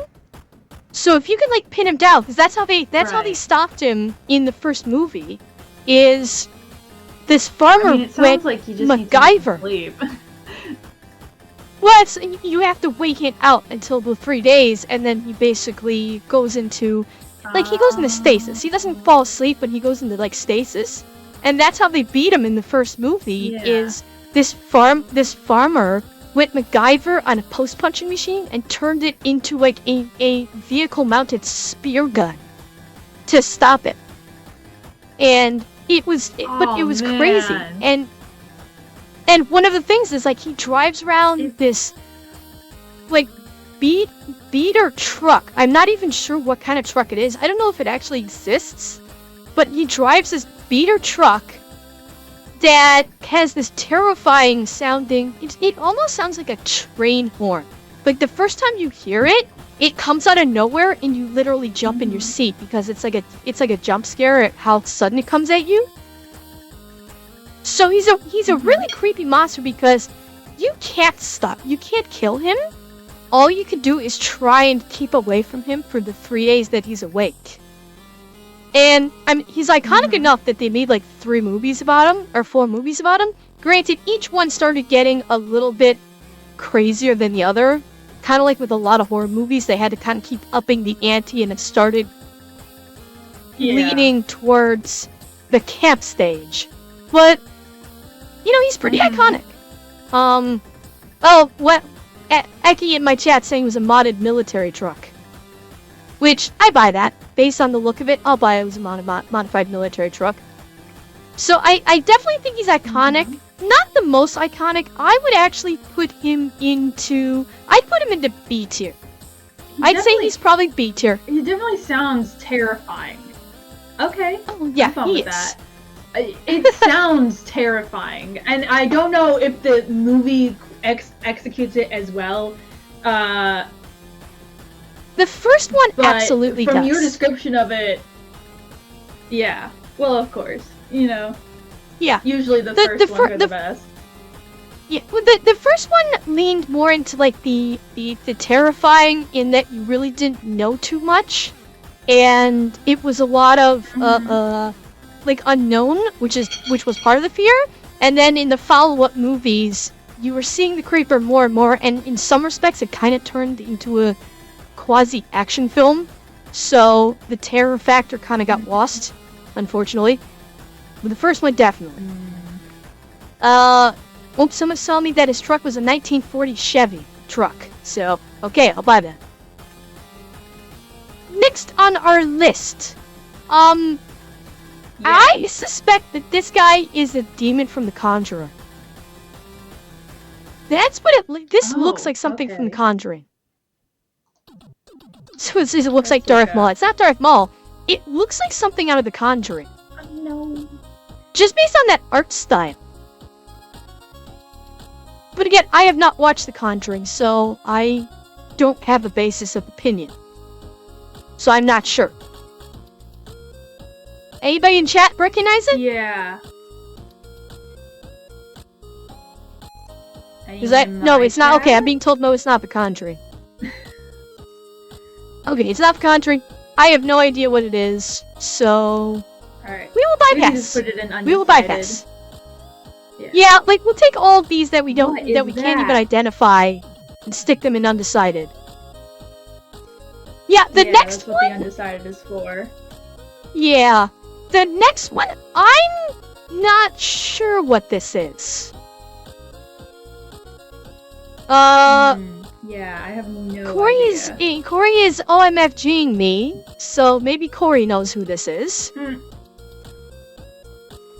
So if you can pin him down, because that's how they stopped him in the first movie, is this farmer it sounds like he just MacGyver. Needs to sleep. Well, you have to wait him out until the 3 days, and then he basically goes into he goes into stasis. He doesn't fall asleep, but he goes into stasis. And that's how they beat him in the first movie, is this farmer went MacGyver on a post-punching machine and turned it into a vehicle-mounted spear gun to stop it. And it was crazy. And one of the things is he drives around this beater truck. I'm not even sure what kind of truck it is. I don't know if it actually exists, but he drives this beater truck that has this terrifying sounding, it almost sounds like a train horn. The first time you hear it, it comes out of nowhere and you literally jump in your seat, because it's like a jump scare at how sudden it comes at you. So he's a really creepy monster, because you can't kill him. All you can do is try and keep away from him for the 3 days that he's awake. And he's iconic enough that they made like 3 movies about him, or 4 movies about him. Granted, each one started getting a little bit crazier than the other. Kind of like with a lot of horror movies, they had to kind of keep upping the ante, and it started leaning towards the camp stage. But, you know, he's pretty iconic. Eki in my chat saying it was a modded military truck. Which, I buy that. Based on the look of it, I'll buy it was a modified military truck. So I definitely think he's iconic. Not the most iconic. I would actually put him into... I'd put him into B tier. I'd say he's probably B tier. He definitely sounds terrifying. Okay. Oh, yeah, I'm fine he with is. that. It sounds terrifying. And I don't know if the movie executes it as well. The first one absolutely does. From your description of it... Yeah. Well, of course. You know. Yeah. Usually the first ones are the best. Yeah, well, the first one leaned more into like the terrifying in that you really didn't know too much, and it was a lot of like unknown, which was part of the fear. And then in the follow-up movies, you were seeing the creeper more and more, and in some respects, it kind of turned into a quasi-action film. So the terror factor kind of got lost, unfortunately. But the first one, definitely. Someone told me that his truck was a 1940 Chevy truck. So, okay, I'll buy that. Next on our list. I suspect that this guy is a demon from The Conjurer. That's what this looks like something from The Conjuring. So it looks like Darth Maul. It's not Darth Maul. It looks like something out of The Conjuring. No. Just based on that art style. But again, I have not watched The Conjuring, so I don't have a basis of opinion. So I'm not sure. Anybody in chat recognize it? Yeah. Is that no? It's not. Okay, I'm being told no. It's not The Conjuring. Okay, it's not The Conjuring. I have no idea what it is, so alright. We will bypass. Put it in undecided. We will bypass. Yeah, like we'll take all of these that we don't can't even identify and stick them in undecided. Yeah, the next that's what the undecided is for. Yeah. The next one, I'm not sure what this is. Yeah, I have no Corey idea. Corey is OMFGing me, so maybe Corey knows who this is.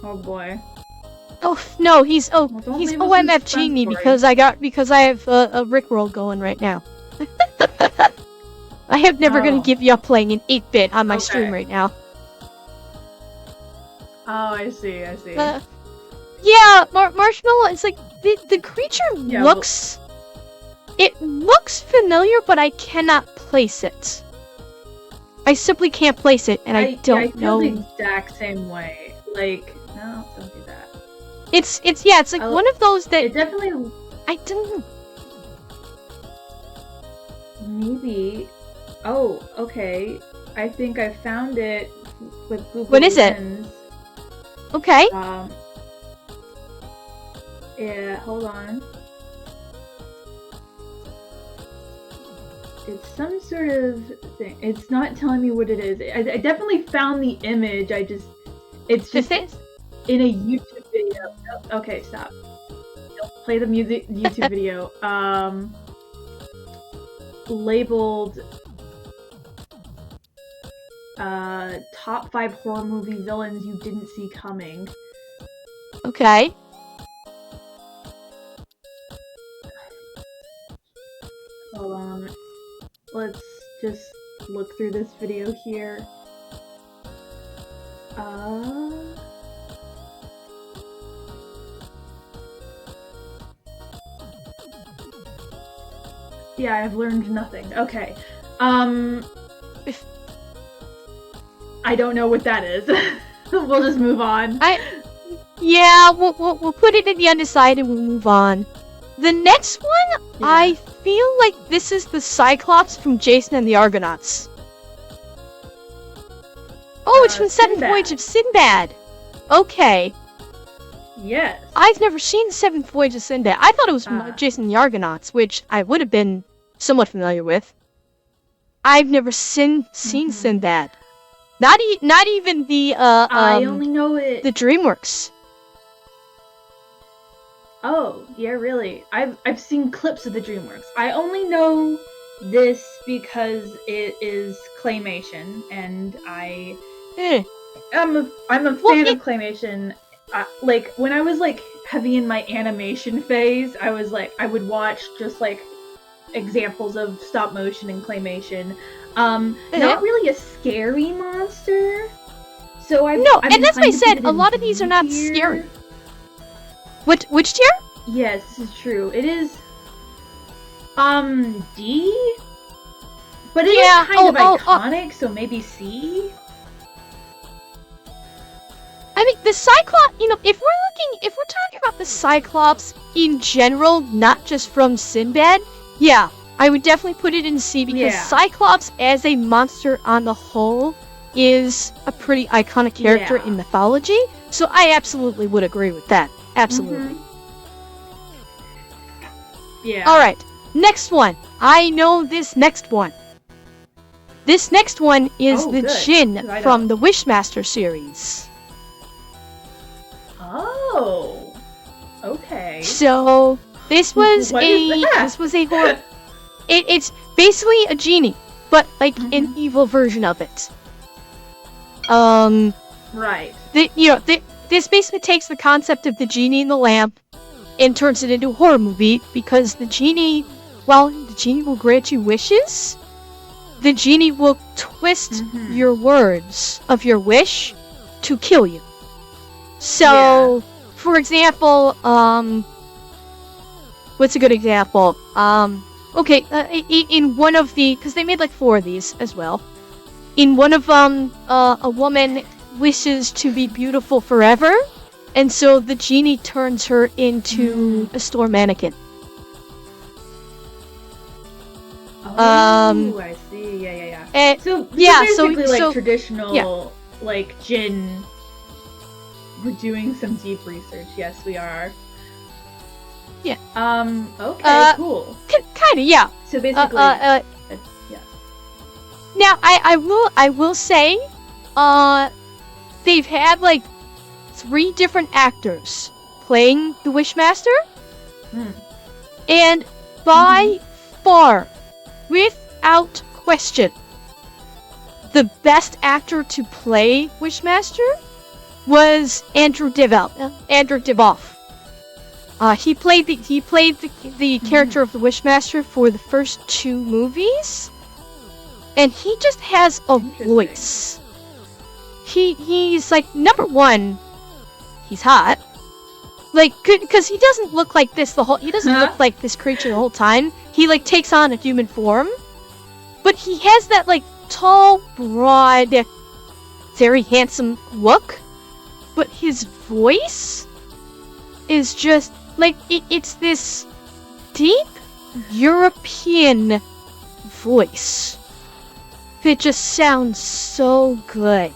Oh boy. Oh no, he's Well, he's OMFGing me because I have a Rickroll going right now. I have never gonna give you up playing in 8-bit on my stream right now. Oh, I see. Yeah, Marshmallow. It's like the creature looks. It looks familiar, but I cannot place it. I simply can't place it, and I don't know. I feel the exact same way. Like, no, don't do that. It's like one of those that it definitely. I don't know. Maybe. Oh, okay. I think I found it with Google What is Lens. it? Okay. Yeah, hold on. It's some sort of thing. It's not telling me what it is. I definitely found the image. It's just in a YouTube video. Oh, okay, stop. Don't play the YouTube video. Labeled top 5 horror movie villains you didn't see coming. Okay. Hold on. Let's just look through this video here. Yeah, I've learned nothing. Okay. I don't know what that is. We'll just move on. We'll put it in the undecided and we'll move on. The next one, I feel like this is the Cyclops from Jason and the Argonauts. Oh, it's from Seventh Voyage of Sinbad. Okay. Yes. I've never seen Seventh Voyage of Sinbad. I thought it was from Jason the Argonauts, which I would have been somewhat familiar with. I've never seen Sinbad. Not even the I only know it. The DreamWorks. Oh, yeah, really. I've seen clips of the DreamWorks. I only know this because it is claymation, and I'm a fan of claymation. Like when I was like heavy in my animation phase, I would watch just like examples of stop motion and claymation. Not really a scary monster. So and that's why I said a lot of these are not scary. Which tier? Yes, this is true. It is D? But it is kind of iconic, so maybe C? I mean, the Cyclops, if we're talking about the Cyclops in general, not just from Sinbad, yeah, I would definitely put it in C because Cyclops as a monster on the whole is a pretty iconic character in mythology, so I absolutely would agree with that. Absolutely. Yeah. Alright, next one. I know this next one. This next one is the Djinn from the Wishmaster series. Oh. Okay. So, this was a horror. It's basically a genie, but like an evil version of it. Right. This basically takes the concept of the genie in the lamp and turns it into a horror movie because the genie, while the genie will grant you wishes, the genie will twist your words of your wish to kill you. So, for example, what's a good example? In one of the, because they made like 4 of these as well. In one of them, a woman wishes to be beautiful forever, and so the genie turns her into a store mannequin. Oh, I see. Yeah. So basically, traditional, like Jinn. We're doing some deep research. Yes, we are. Yeah. Okay. Cool. Kind of. Yeah. So basically. Yeah. Now, I will say, they've had like 3 different actors playing the Wishmaster, and by far, without question, the best actor to play Wishmaster was Andrew Divoff. He played the character of the Wishmaster for the first 2 movies, and he just has a voice. He's like, number one, he's hot. Like, because he doesn't look like this he doesn't look like this creature the whole time. He like takes on a human form, but he has that like tall, broad, very handsome look. But his voice is just like it's this deep European voice that just sounds so good.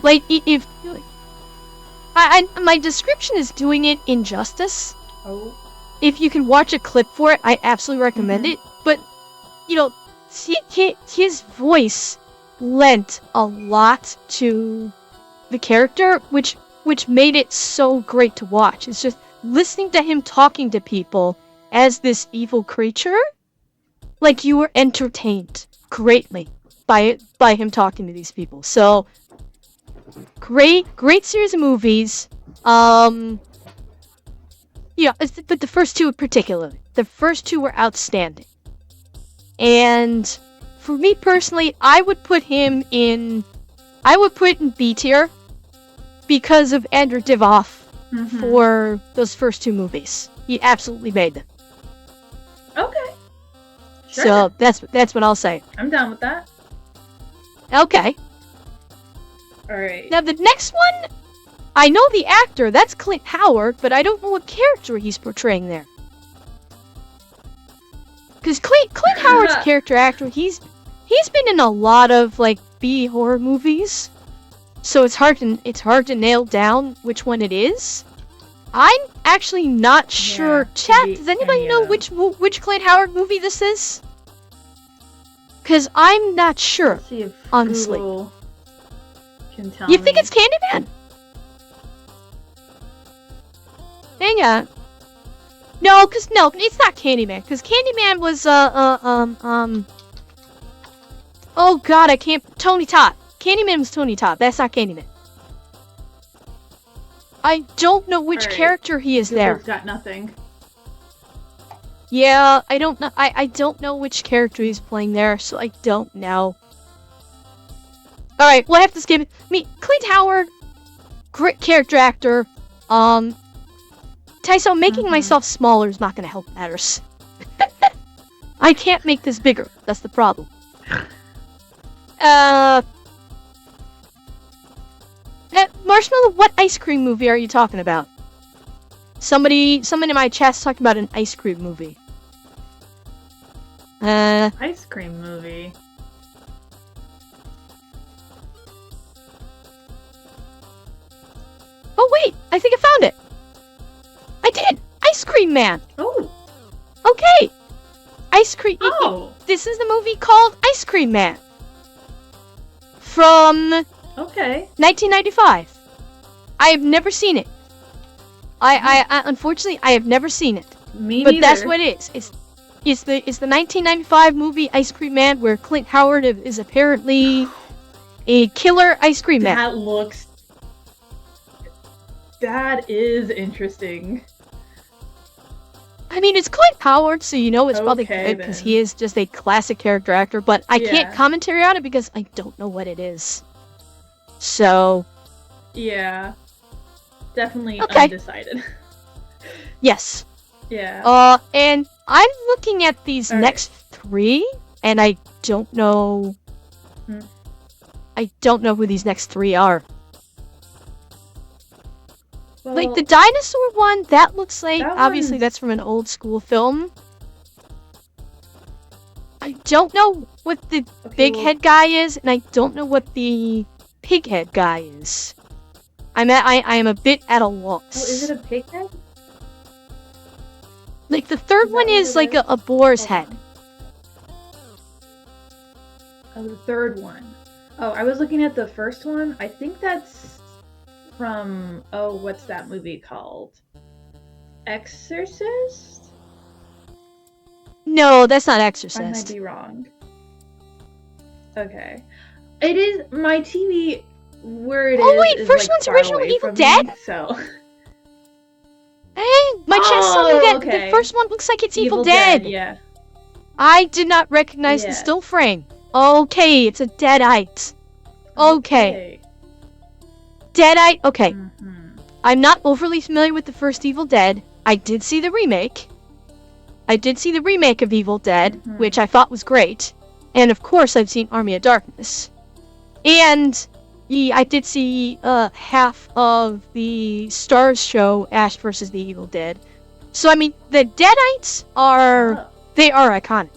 Like if my description is doing it injustice. Oh. If you can watch a clip for it, I absolutely recommend it. But his voice lent a lot to the character, which made it so great to watch. It's just listening to him talking to people as this evil creature, like you were entertained greatly by him talking to these people. So great series of movies. But the first 2 in particular, the first 2 were outstanding. And for me personally, I would put it in B tier because of Andrew Divoff for those first 2 movies. He absolutely made them. Okay. Sure. So that's what I'll say. I'm down with that. Okay. Alright. Now the next one, I know the actor, that's Clint Howard, but I don't know what character he's portraying there. Because Clint Howard's character actor, he's been in a lot of like B horror movies, so it's hard to nail down which one it is. I'm actually not sure. Chat, does anybody know which Clint Howard movie this is? Because I'm not sure. Let's see if honestly. Google can tell You think me. it's Candyman? Hang on. No, it's not Candyman. Because Candyman was oh god, I can't. Tony Todd. Candyman was Tony Todd. That's not Candyman. I don't know which character he is there. Google's got nothing. Yeah, I don't know. I don't know which character he's playing there, so I don't know. Alright, we'll have to skip it. Clint Howard, great character actor. Tyso, making myself smaller is not gonna help matters. I can't make this bigger. That's the problem. Marshmallow, what ice cream movie are you talking about? Someone in my chat's talking about an ice cream movie. Ice cream movie. Oh wait, I think I found it. I did. Ice Cream Man. Oh. Okay. Ice Cream. Oh. This is the movie called Ice Cream Man. From 1995. I have never seen it. I unfortunately I have never seen it. Me but neither. That's what it is. It's the 1995 movie Ice Cream Man, where Clint Howard is apparently a killer ice cream man. That is interesting. I mean, it's Clint Howard, so you know it's probably good because then. he is just a classic character actor, but I can't commentary on it because I don't know what it is. So... Yeah. Definitely undecided. Yes. Yeah. And I'm looking at these next three, and I don't know... I don't know who these next three are. Well, like, the dinosaur one, that looks like... obviously, that's from an old school film. I don't know what the big head guy is, and I don't know what the pig head guy is. I am a bit at a loss. Oh, is it a pig head? Like, the third one is like a boar's head. Oh, the third one. Oh, I was looking at the first one. I think that's from... Oh, what's that movie called? Exorcist? No, that's not Exorcist. I might be wrong. Okay. It is... My TV... Where it is. Oh, wait, first like one's original Evil Dead? So... Hey, my chat's telling me that okay. the first one looks like it's Evil Dead. Dead. Yeah. I did not recognize the still frame. Okay, it's a Deadite. Okay. Deadite, okay. I'm not overly familiar with the first Evil Dead. I did see the remake. I did see the remake of Evil Dead, which I thought was great. And of course I've seen Army of Darkness. And I did see half of the Stars show, Ash vs. the Evil Dead. So I mean, the Deadites are... They are iconic.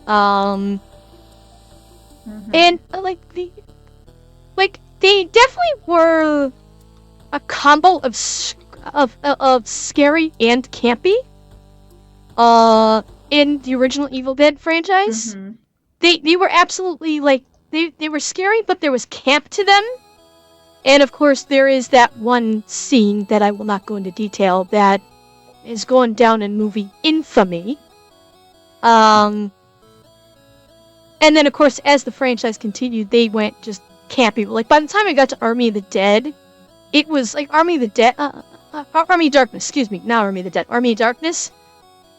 And they definitely were a combo of scary and campy. In the original Evil Dead franchise, they were absolutely they were scary, but there was camp to them. And of course, there is that one scene that I will not go into detail that is going down in movie infamy. And then, of course, as the franchise continued, they went just campy. Like, by the time I got to Army of the Dead, it was like Army of Darkness, excuse me, not Army of the Dead, Army of Darkness.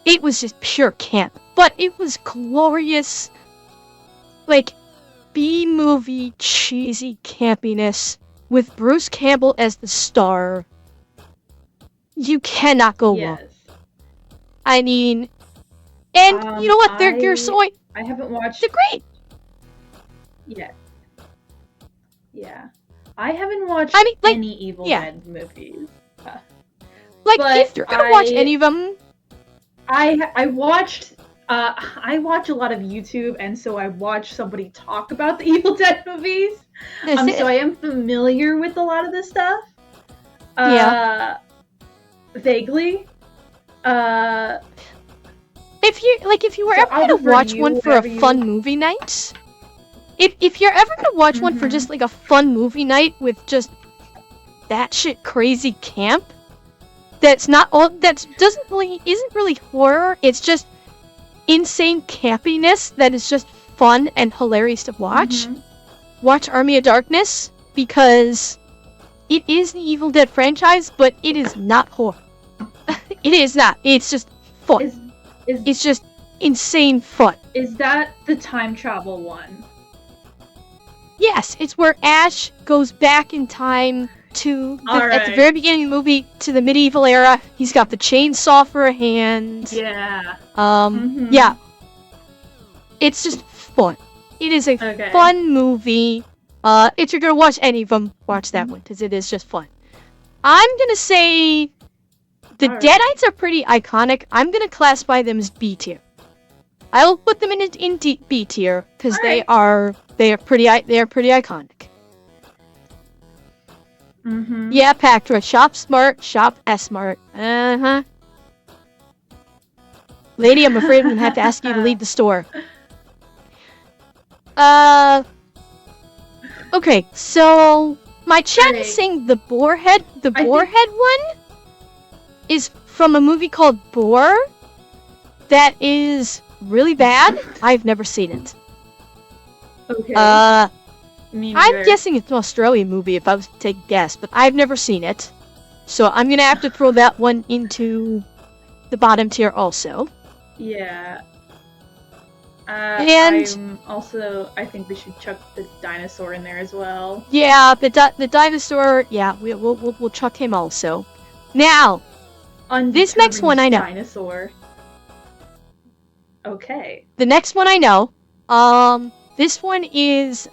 It was just pure camp. But it was glorious, like, B-movie cheesy campiness with Bruce Campbell as the star. You cannot go wrong. I mean... And you know what? They're so... I haven't watched... They're great! Yeah. Yeah. I haven't watched any Evil Dead movies. If you're gonna watch any of them... I watched I watch a lot of YouTube, and so I watch somebody talk about the Evil Dead movies. So I am familiar with a lot of this stuff. Yeah. Vaguely. If you were ever gonna watch one for a fun movie night, if you're ever gonna watch one for just like a fun movie night with just that shit crazy camp, isn't really horror. It's just insane campiness that is just fun and hilarious to watch. Watch Army of Darkness, because it is the Evil Dead franchise, but it is not horror. It is not. It's just fun. It's just insane fun. Is that the time travel one? Yes, it's where Ash goes back in time to at the very beginning of the movie to the medieval era. He's got the chainsaw for a hand. Yeah. Yeah. It's just fun. It is a fun movie. If you're gonna watch any of them, watch that one, because it is just fun. I'm gonna say the Deadites are pretty iconic. I'm gonna classify them as B tier. I'll put them in B tier because they are pretty iconic. Yeah, Pactra. Shop smart, shop S-smart. Lady, I'm afraid I'm gonna have to ask you to leave the store. Okay, so my chat is saying the boarhead one is from a movie called Boar that is really bad. I've never seen it. Okay. I'm guessing it's an Australian movie if I was to take a guess, but I've never seen it. So I'm gonna have to throw that one into the bottom tier also. Yeah. And I think we should chuck the dinosaur in there as well. Yeah, the dinosaur. Yeah, we'll chuck him also. Now, this next one I know. Dinosaur. Okay. The next one I know. This one is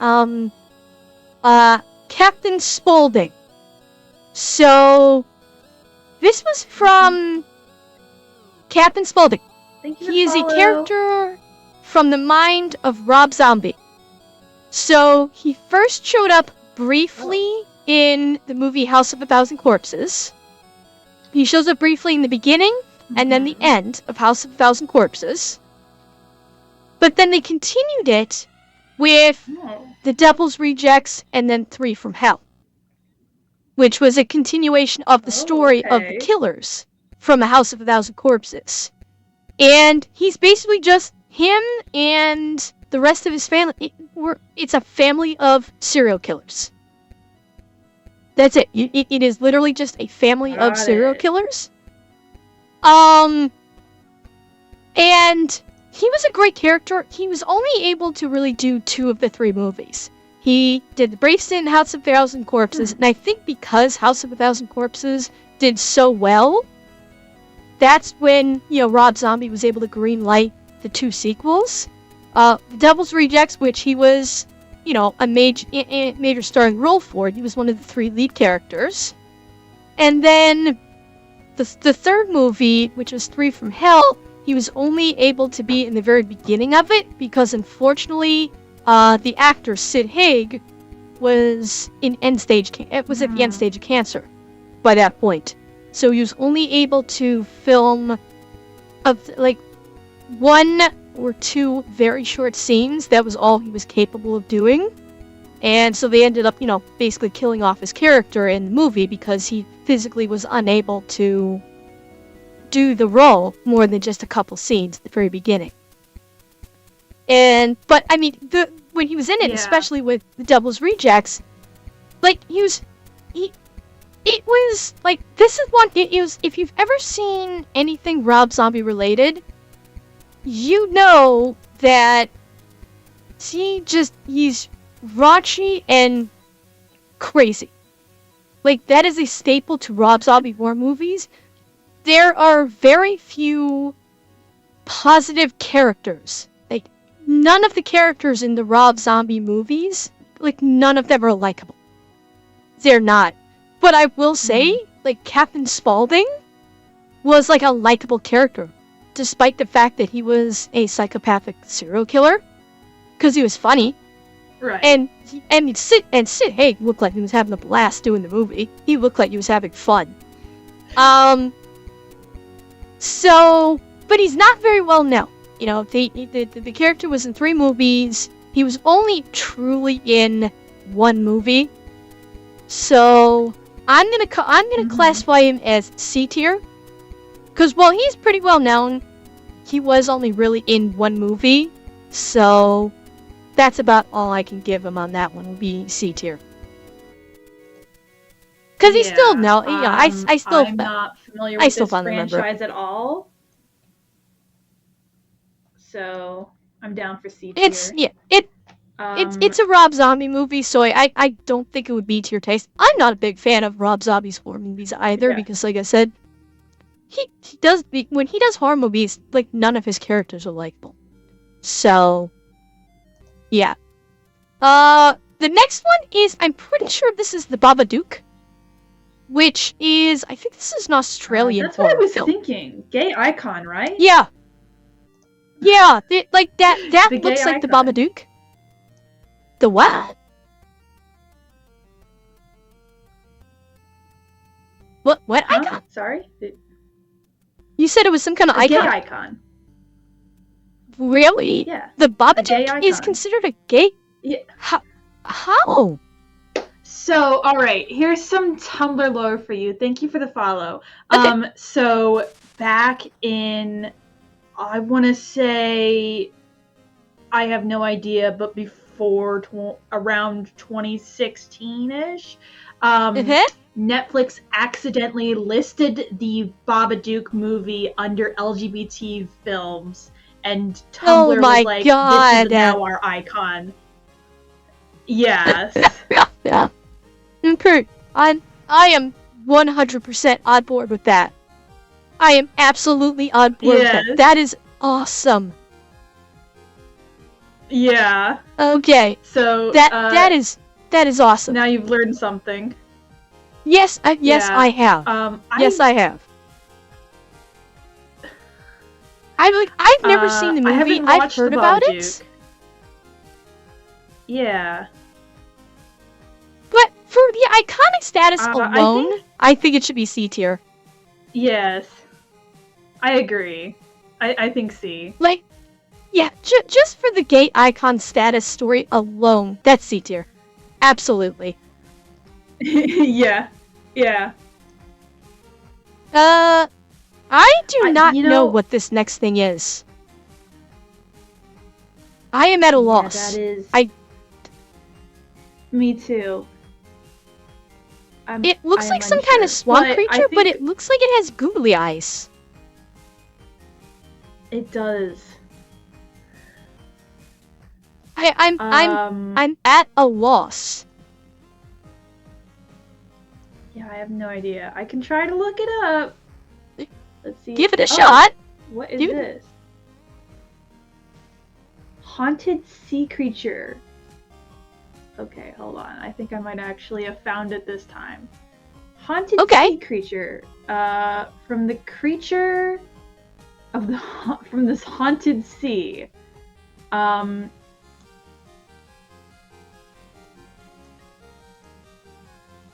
Captain Spaulding. So, this was from Captain Spaulding. He is a character from the mind of Rob Zombie. So, he first showed up briefly in the movie House of a Thousand Corpses. He shows up briefly in the beginning and then the end of House of a Thousand Corpses. But then they continued it with The Devil's Rejects and then 3 from Hell, which was a continuation of the story of the killers from A House of a Thousand Corpses. And he's basically just him and the rest of his family. It's a family of serial killers. That's it. It is literally just a family of serial killers. And he was a great character. He was only able to really do 2 of the 3 movies. He did The Braveston and House of a Thousand Corpses, and I think because House of a Thousand Corpses did so well, that's when, Rob Zombie was able to greenlight the 2 sequels. The Devil's Rejects, which he was, a major starring role for. He was one of the 3 lead characters. And then the third movie, which was 3 from Hell, he was only able to be in the very beginning of it because, unfortunately, the actor Sid Haig was at the end stage of cancer by that point. So he was only able to film 1 or 2 very short scenes. That was all he was capable of doing. And so they ended up, basically killing off his character in the movie because he physically was unable to do the role more than just a couple scenes at the very beginning. But I mean, when he was in it, especially with The Devil's Rejects, this is one. If you've ever seen anything Rob Zombie related, you know that he's raunchy and crazy. That is a staple to Rob Zombie horror movies. There are very few positive characters. None of the characters in the Rob Zombie movies, none of them are likable. They're not. But I will say, Captain Spaulding was, a likable character. despite the fact that he was a psychopathic serial killer, because he was funny. Right. And Sid, hey, looked like he was having a blast doing the movie. He looked like he was having fun. So, but he's not very well known. You know, the character was in 3 movies. He was only truly in 1 movie. So, I'm gonna classify him as C tier. Because while he's pretty well known, he was only really in 1 movie. So, that's about all I can give him on that one. Will be C tier. Because he's still no, yeah. I still. I'm not familiar with this franchise at all. So I'm down for C tier. It's a Rob Zombie movie, so I don't think it would be to your taste. I'm not a big fan of Rob Zombie's horror movies either, because like I said, when he does horror movies, like none of his characters are likable. So yeah. The next one is, I'm pretty sure this is the Babadook, which is, I think this is an Australian that's what I was film. thinking. Gay icon, right? Yeah. Yeah, like that looks like the Babadook. The what? What icon? Sorry? You said it was some kind of icon? Gay icon. Really? Yeah. The Babadook is considered a gay? Yeah. How? So, alright, here's some Tumblr lore for you. Thank you for the follow. Okay. So, back in, I want to say, I have no idea, but before, around 2016-ish, Netflix accidentally listed the Babadook movie under LGBT films, and Tumblr was like, this is now our icon. Yes. Yeah. Okay. I am 100% on board with that. I am absolutely on board with that. That is awesome. Yeah. Okay. So that is awesome. Now you've learned something. Yes, I have. Yes, I have. I've never seen the movie. I've heard about it. Yeah. But for the iconic status alone, I think it should be C tier. Yes. I agree. I think C. Like, yeah, just for the gay icon status story alone, that's C tier. Absolutely. Yeah. Yeah. I do not know what this next thing is. I am at a loss. Yeah, that is... Me too. It looks like some kind of swamp creature, but it looks like it has googly eyes. It does. I'm at a loss. Yeah, I have no idea. I can try to look it up. Let's see. Give it a shot. What is this? Haunted sea creature. Okay, hold on. I think I might actually have found it this time. Haunted sea creature. From the creature of the from this haunted sea.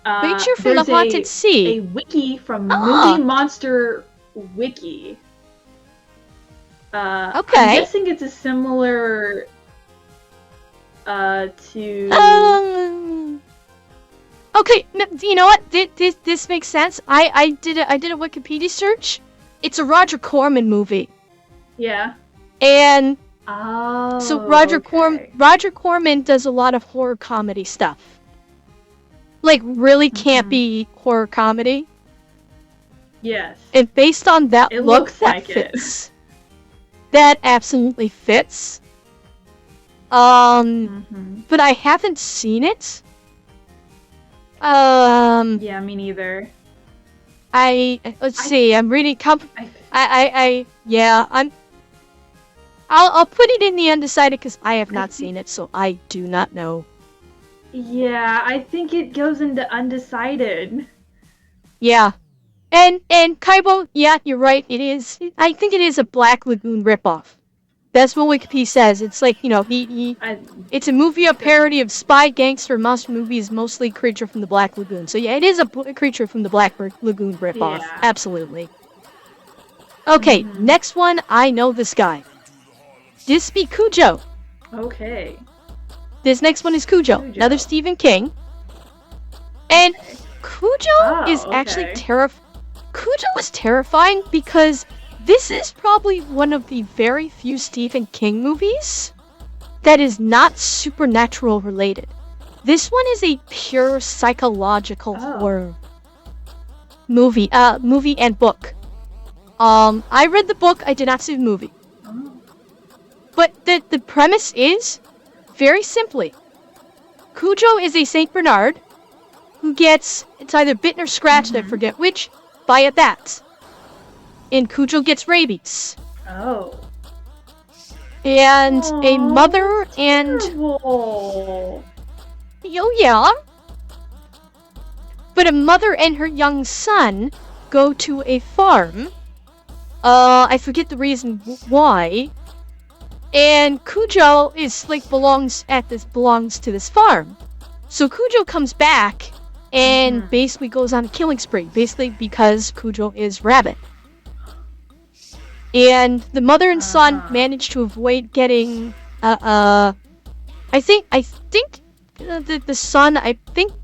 Creature from the haunted sea. A wiki from Movie Monster Wiki. I'm guessing it's a similar to. Okay, you know what? This makes sense. I did a Wikipedia search. It's a Roger Corman movie. Yeah. And so Roger Corman does a lot of horror comedy stuff. Like really campy horror comedy. Yes. And based on that look, that fits. That absolutely fits. But I haven't seen it. Yeah, me neither. Let's see. I'm reading. I'll put it in the undecided because I have not seen it, so I do not know. Yeah, I think it goes into undecided. Yeah. And Kaibo, yeah, you're right. It is. I think it is a Black Lagoon ripoff. That's what Wikipedia says. It's like, it's a movie, a parody of spy gangster monster movies, mostly Creature from the Black Lagoon. So yeah, it is a Creature from the Black Lagoon ripoff. Yeah. Absolutely. Okay, next one. I know this guy. This be Kujo. Okay. This next one is Kujo. Another Stephen King. And Kujo is actually Kujo is terrifying because this is probably one of the very few Stephen King movies that is not supernatural related. This one is a pure psychological horror movie and book. I read the book, I did not see the movie. But the premise is, very simply, Kujo is a Saint Bernard who gets, it's either bitten or scratched, I forget which, by a bat. And Kujo gets rabies. Oh. And a mother and... Terrible. Yeah. But a mother and her young son go to a farm. I forget the reason why. And Kujo is belongs to this farm. So Kujo comes back and basically goes on a killing spree, basically because Kujo is rabbit. And the mother and son manage to avoid getting I think the son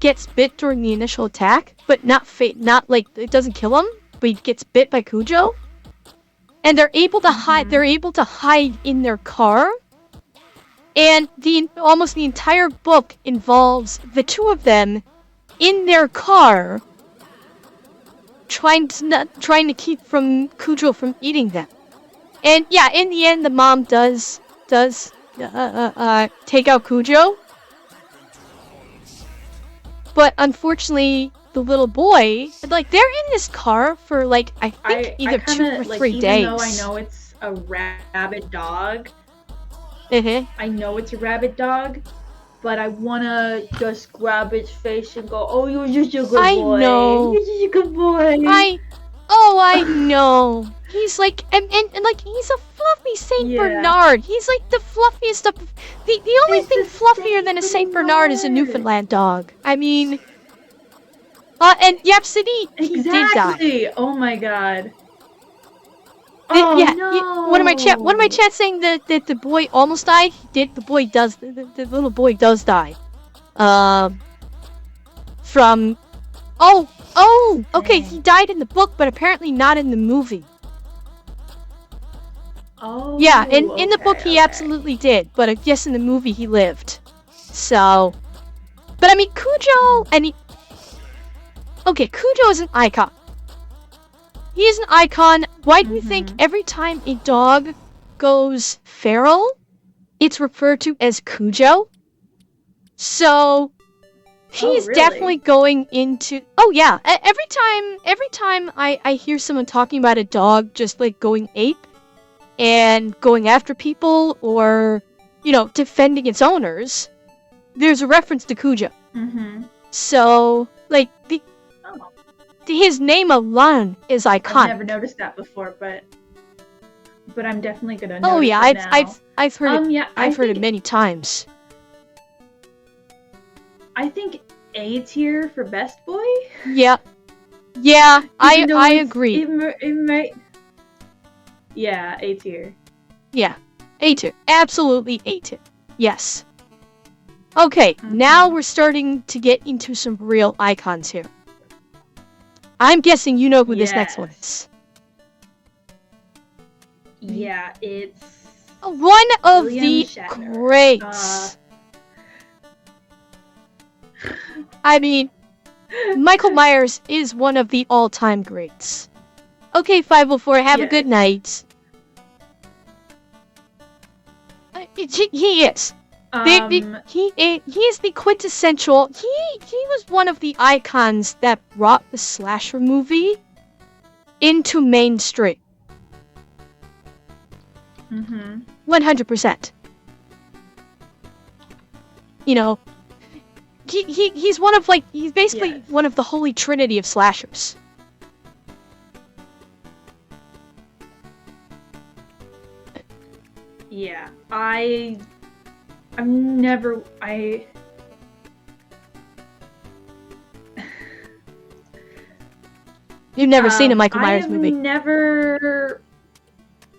gets bit during the initial attack, but not it doesn't kill him, but he gets bit by Kujo. And they're able to hide. They're able to hide in their car. And almost the entire book involves the two of them in their car, trying to keep Kujo from eating them. And yeah, in the end, the mom does take out Kujo. But unfortunately, the little boy, they're in this car for I think either 2 or 3 days. Even though I know it's a rabid dog, I know it's a rabid dog, but I wanna just grab its face and go, "Oh, you're just a good boy. I know. You're just a good boy." I know. He's and he's a fluffy Saint Bernard. He's the fluffiest of the only thing fluffier than a Saint Bernard is a Newfoundland dog. I mean, and Yapsidi, he did die. Oh my god. No. One of my chat saying that the boy almost died. He did. The little boy does die. From. Okay. He died in the book, but apparently not in the movie. Oh. Yeah, in the book he absolutely did, but I guess in the movie he lived. So, but I mean Kujo, Kujo is an icon. He is an icon. Why do you think every time a dog goes feral, it's referred to as Kujo? So, he's definitely going into... Oh yeah, every time I hear someone talking about a dog just going ape and going after people or, defending its owners, there's a reference to Kujo. So, his name alone is iconic. I've never noticed that before, but I'm definitely gonna notice it now. I've heard it. I've heard it many times. I think A tier for best boy. Yeah, I agree. It might. Yeah, A tier. Yeah, A tier. Absolutely A tier. Yes. Okay, now we're starting to get into some real icons here. I'm guessing you know who this next one is. Yeah, it's... one of William the Shatner. greats. I mean, Michael Myers is one of the all-time greats. Okay, 504, have a good night. He is. He is the quintessential. He was one of the icons that brought the slasher movie into mainstream. 100%. He's one of he's basically one of the holy trinity of slashers. Yeah, I've never, You've never seen a Michael Myers movie?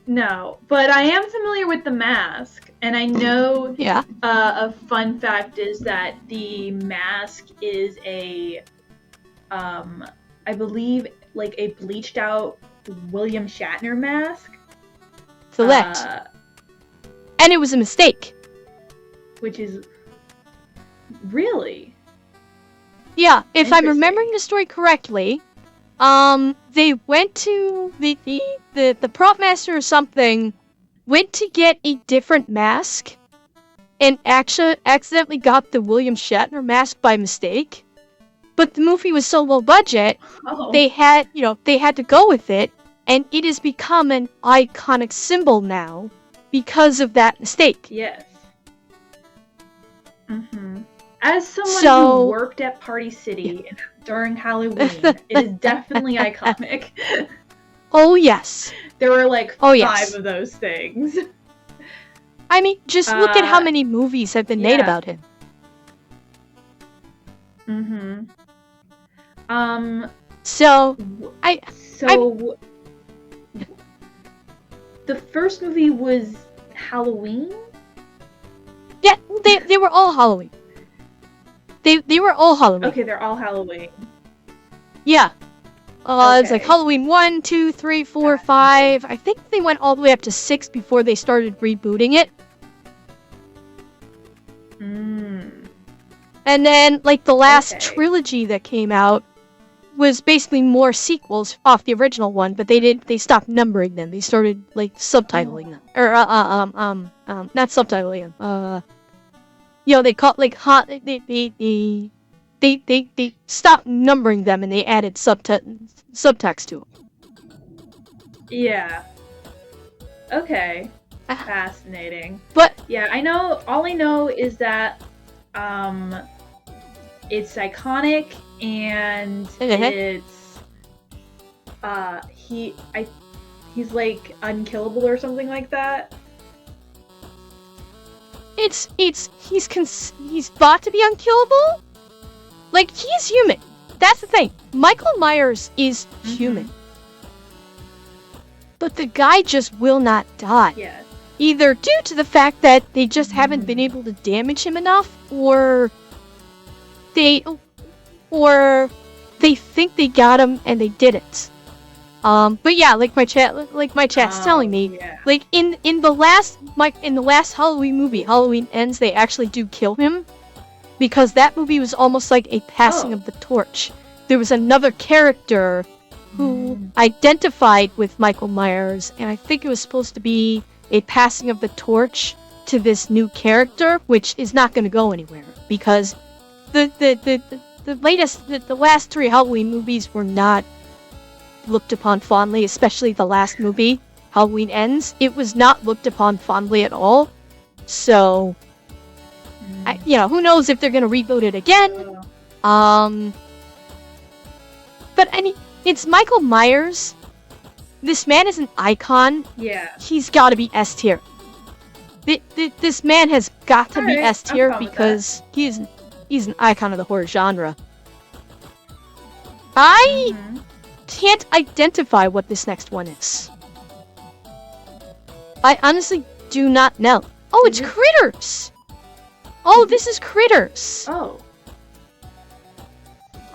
No, but I am familiar with The Mask, and I know Yeah. A fun fact is that The Mask is I believe, like a bleached out William Shatner mask. Correct. And it was a mistake. Which is... Really? Yeah, if I'm remembering the story correctly, they went to the prop master or something went to get a different mask and actually accidentally got the William Shatner mask by mistake. But the movie was so low budget, they had to go with it, and it has become an iconic symbol now because of that mistake. Yes. Mm-hmm. As someone who worked at Party City during Halloween, it is definitely iconic. Oh, yes. There were like 5 of those things. I mean, just look at how many movies have been made about him. Mm-hmm. The first movie was Halloween? Yeah, they were all Halloween. They were all Halloween. Okay, they're all Halloween. Yeah. It's like Halloween 1, 2, 3, 4, 5. I think they went all the way up to 6 before they started rebooting it. And then, like, the last trilogy that came out was basically more sequels off the original one, but they stopped numbering them. They started, like, subtitling them. Or, not subtitling them. They call it, like, they stopped numbering them and they added subtext to them. Yeah. Okay. Fascinating. But yeah, all I know is that it's iconic and it's he's like unkillable or something like that. He's thought to be unkillable. Like, he's human. That's the thing. Michael Myers is human. But the guy just will not die. Yeah. Either due to the fact that they just haven't been able to damage him enough, or they think they got him and they didn't. But yeah, like my chat's telling me, like in the last Halloween movie, Halloween Ends, they actually do kill him, because that movie was almost like a passing of the torch. There was another character who identified with Michael Myers, and I think it was supposed to be a passing of the torch to this new character, which is not going to go anywhere, because the last 3 Halloween movies were not looked upon fondly, especially the last movie, Halloween Ends. It was not looked upon fondly at all. So, who knows if they're gonna reboot it again. But it's Michael Myers. This man is an icon. Yeah. He's got to be S tier. This man has got to be S tier because he's an icon of the horror genre. I can't identify what this next one is. I honestly do not know. Oh, it's Critters! Oh, this is Critters! Oh.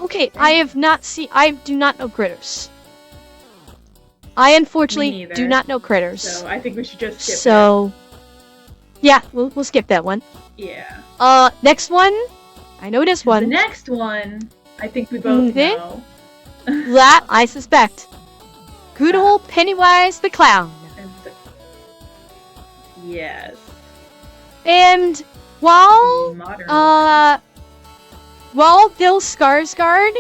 Okay, I do not know Critters. I unfortunately do not know Critters. So I think we should just skip it. Yeah, we'll skip that one. Yeah. Next one. I know this one. The next one, I think we both know. That I suspect. Good old Pennywise the Clown. Yes. And while Bill Skarsgård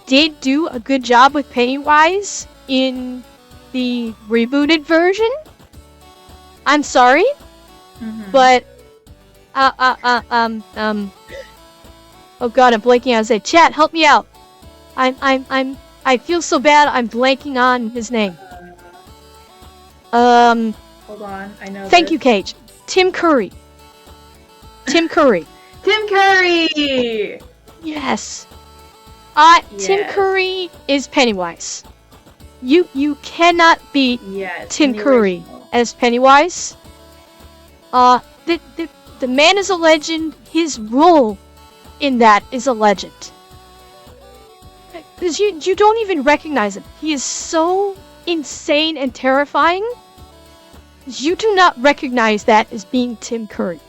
did do a good job with Pennywise in the rebooted version, I'm sorry, but oh god, I'm blanking on his name. Chat, help me out. I feel so bad. I'm blanking on his name. Hold on, I know. Thank you, Cage. Tim Curry. Tim Curry. Tim Curry! Yes. Yes. Tim Curry is Pennywise. You cannot beat Tim Curry original. as Pennywise. The man is a legend. His role in that is a legend. Because you don't even recognize him. He is so insane and terrifying. You do not recognize that as being Tim Curry.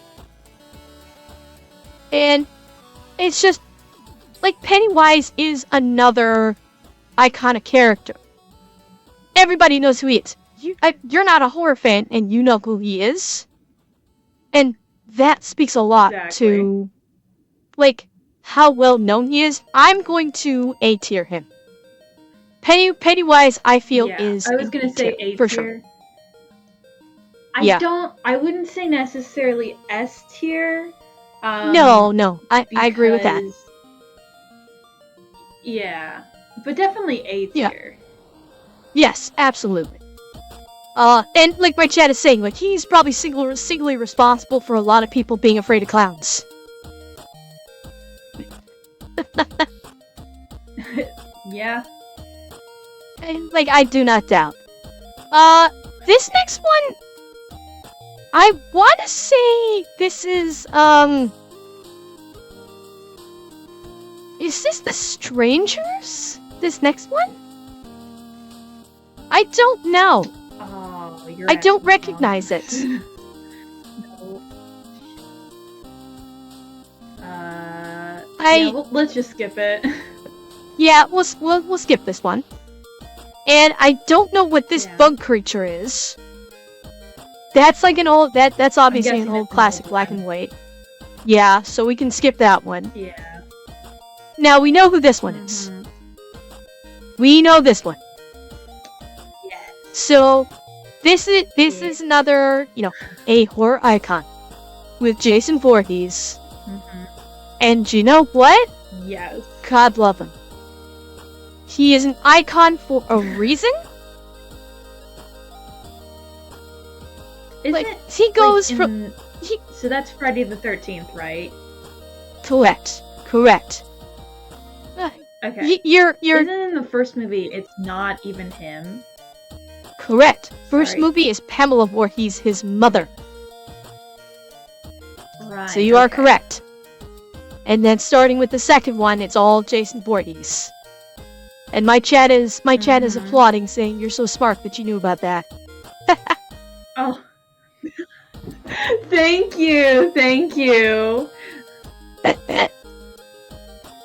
And it's just, like, Pennywise is another iconic character. Everybody knows who he is. You're not a horror fan, and you know who he is. And that speaks a lot to, like, how well known he is. I'm going to A-tier him. Pennywise, I feel, is I was gonna say A-tier. for sure. I wouldn't say necessarily S-tier. No, I agree with that. Yeah, but definitely A-tier. Yes, absolutely. And like my chat is saying, like, he's probably singly responsible for a lot of people being afraid of clowns. Yeah. And, like, I do not doubt. This next one, I want to say this is this The Strangers? This next one? I don't know. Oh, I don't recognize it. No. Let's just skip it. Yeah, we'll skip this one. And I don't know what this bug creature is. That's like an old that's obviously an old classic black and white. Yeah, so we can skip that one. Yeah. Now we know who this one is. We know this one. Yes. So this is another, a horror icon with Jason Voorhees. And you know what? Yes. God love him. He is an icon for a reason. He goes from. So that's Friday the 13th, right? Correct. Okay. You're. Isn't in the first movie? It's not even him. Correct. First movie is Pamela Voorhees, his mother. Right. So you are correct. And then starting with the second one, it's all Jason Voorhees. And my chat is applauding, saying you're so smart that you knew about that. Oh. Thank you.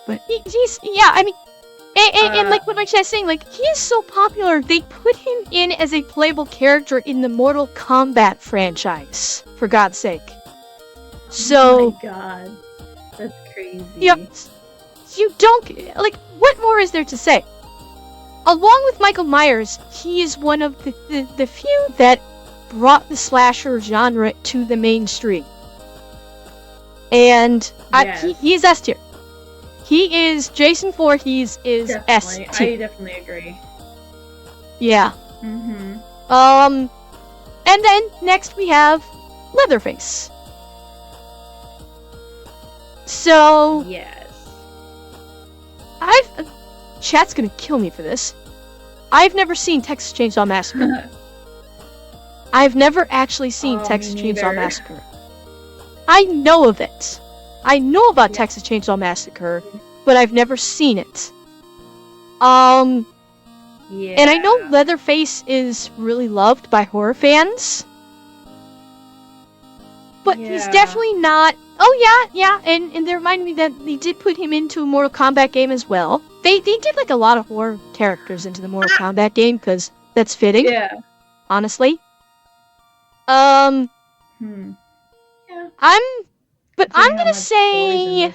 But he's and like what my chat's saying, like, he is so popular, they put him in as a playable character in the Mortal Kombat franchise, for God's sake. So, oh my god. That's crazy. You don't, like, what more is there to say? Along with Michael Myers, he is one of the few that brought the slasher genre to the mainstream. And he is S tier. He is Jason Voorhees is S tier. I definitely agree. Yeah. And then next we have Leatherface. So yes. Chat's gonna kill me for this. I've never seen Texas Chainsaw Massacre. I've never actually seen Texas Chainsaw Massacre. I know of it. I know about Texas Chainsaw Massacre, but I've never seen it. And I know Leatherface is really loved by horror fans. But he's definitely not. Oh yeah, and they reminded me that they did put him into a Mortal Kombat game as well. They did like a lot of horror characters into the Mortal Kombat game because that's fitting. Yeah. Honestly. Yeah. I'm gonna say.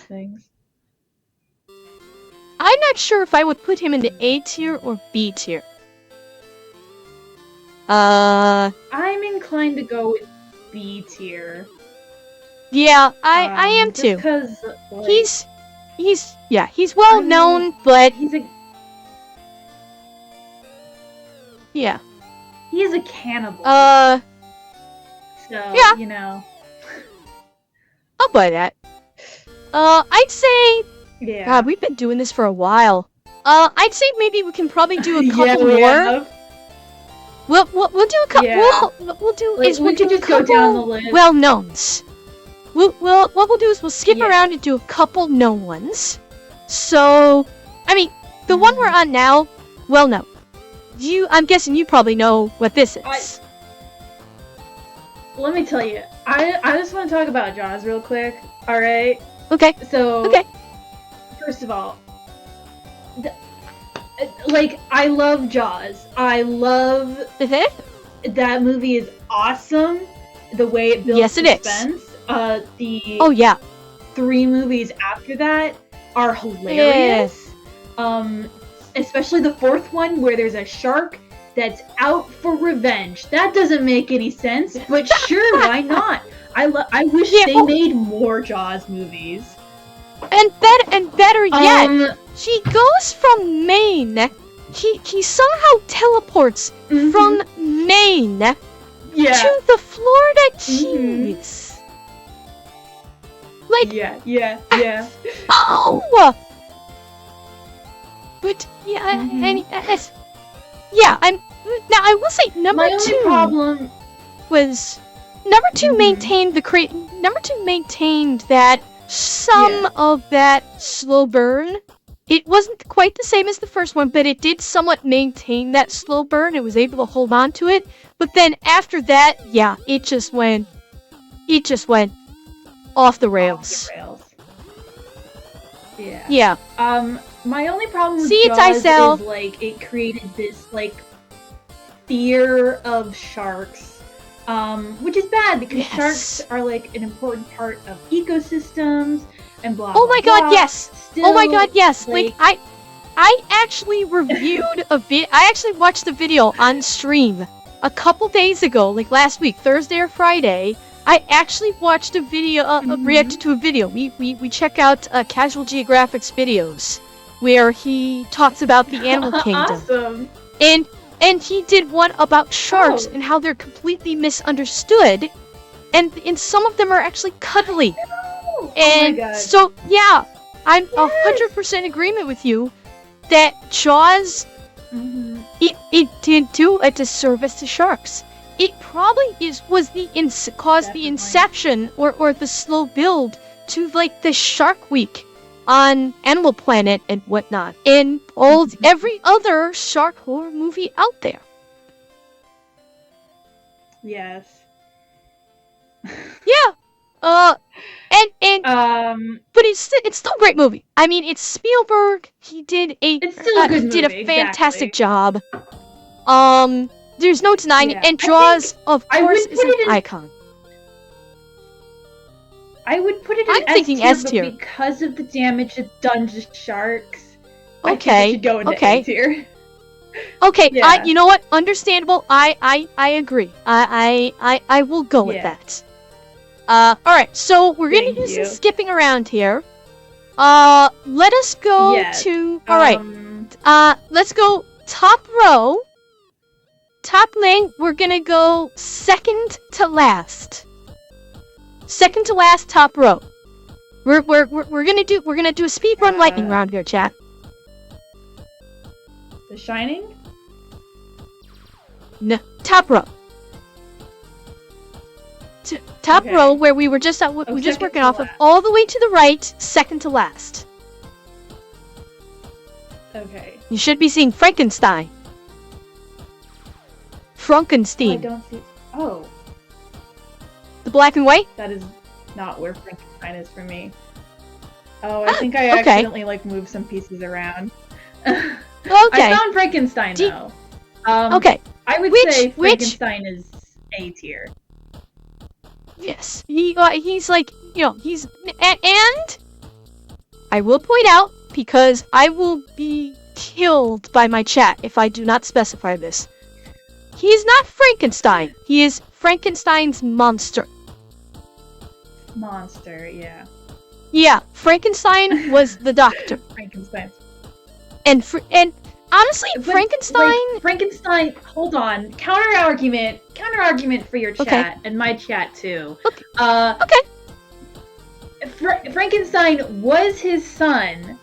I'm not sure if I would put him into A tier or B tier. I'm inclined to go with B tier. Yeah, I am too. Because like, he's well known, but he's a he is a cannibal. So buy that. I'd say, Yeah. God, we've been doing this for a while. I'd say maybe we can probably do a couple yeah, we more. have. We'll do a couple. Yeah. We'll do Like, is we we'll could do a just go couple down the list. well-knowns. What we'll do is we'll skip Yeah. around and do a couple known ones. So, I mean, the one we're on now, well known. I'm guessing you probably know what this is. Let me tell you, I just want to talk about Jaws real quick. All right. Okay. So. Okay. First of all, like, I love Jaws. I love that movie. Is awesome. The way it builds suspense. Oh yeah. 3 movies after that are hilarious. Especially the 4th one where there's a shark that's out for revenge. That doesn't make any sense, but sure, why not? I wish they made more Jaws movies. And better yet, she goes from Maine. He somehow teleports from Maine to the Florida Keys. Like yeah. Oh. But yeah, I'm now. I will say number 2 was number 2 maintained number 2 maintained that some of that slow burn. It wasn't quite the same as the first one, but it did somewhat maintain that slow burn. It was able to hold on to it. But then after that, yeah, it just went off the rails. Yeah. My only problem with Jaws is, like, it created this, like, fear of sharks, which is bad because sharks are, like, an important part of ecosystems and blah, blah, Oh my god, blah. yes! Still, oh my god, yes! like I actually reviewed I actually watched the video on stream a couple days ago, like last week, Thursday or Friday. I actually watched a video, reacted to a video. We check out Casual Geographic's videos, where he talks about the animal kingdom. Awesome. And he did one about sharks and how they're completely misunderstood, and some of them are actually cuddly. And oh my God. So yeah, I'm 100% agreement with you that Jaws it did do a disservice to sharks. It probably caused the inception or the slow build to, like, the Shark Week on Animal Planet and whatnot, and every other shark horror movie out there. Yes. Yeah. But it's still a great movie. I mean, it's Spielberg. He did it's still a good movie, did a fantastic exactly. job. There's no denying it. And Jaws, of course, is an icon. I would put it in S tier, but because of the damage it's done to sharks, I think it should go into A tier. Okay, yeah. You know what? Understandable. I agree. I will go with that. Alright, so we're gonna do some skipping around here. Let us go to... Alright. Let's go top row. Top lane, we're gonna go second to last. Second to last, top row. We're gonna do a speed run lightning round here, chat. The Shining? No, top row. Top row, where we were just working off of, all the way to the right, second to last. Okay. You should be seeing Frankenstein. Frankenstein. I don't see. Oh. The black and white? That is not where Frankenstein is for me. Oh, I think I accidentally moved some pieces around. Okay. I found Frankenstein though. Okay. I would say Frankenstein is A tier. Yes. He's like, he's and I will point out, because I will be killed by my chat if I do not specify this. He is not Frankenstein. He is Frankenstein's monster. Monster, yeah. Yeah, Frankenstein was the doctor. Frankenstein. And honestly, Frankenstein... Frankenstein, hold on. Counter argument for your chat, and my chat too. Okay. Frankenstein was his son,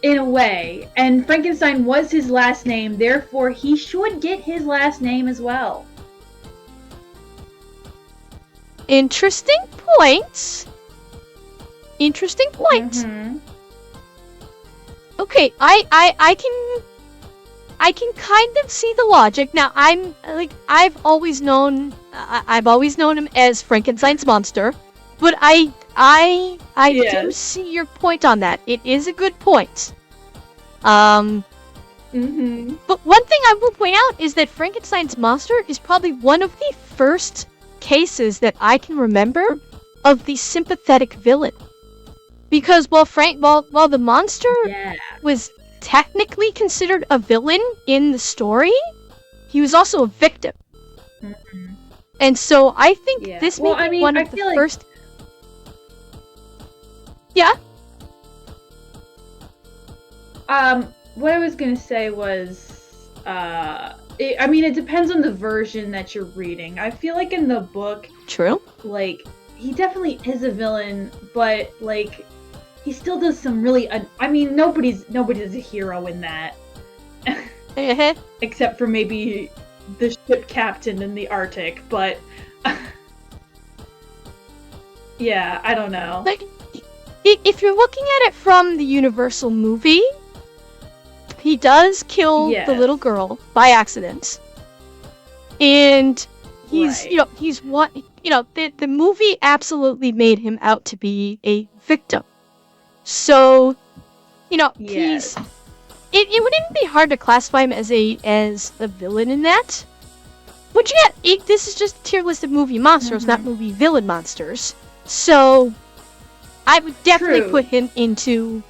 in a way, and Frankenstein was his last name, therefore he should get his last name as well. Interesting points. Interesting points. Mm-hmm. Okay, I can kind of see the logic. Now, I've always known him as Frankenstein's monster, but I do see your point on that. It is a good point. Mm-hmm. But one thing I will point out is that Frankenstein's monster is probably one of the first cases that I can remember of the sympathetic villain. Because while the monster was technically considered a villain in the story, he was also a victim. Mm-hmm. And so I think this may be one of the first... Yeah? What I was gonna say was, it depends on the version that you're reading. I feel like in the book... True. Like, he definitely is a villain, but, like... He still does some really... nobody's a hero in that. Except for maybe the ship captain in the Arctic, but... yeah, I don't know. Like, if you're looking at it from the Universal movie, he does kill the little girl by accident. And he's, the movie absolutely made him out to be a victim. So, it wouldn't be hard to classify him as a villain in that. But yet, this is just a tier list of movie monsters, not movie villain monsters. So, I would definitely put him into...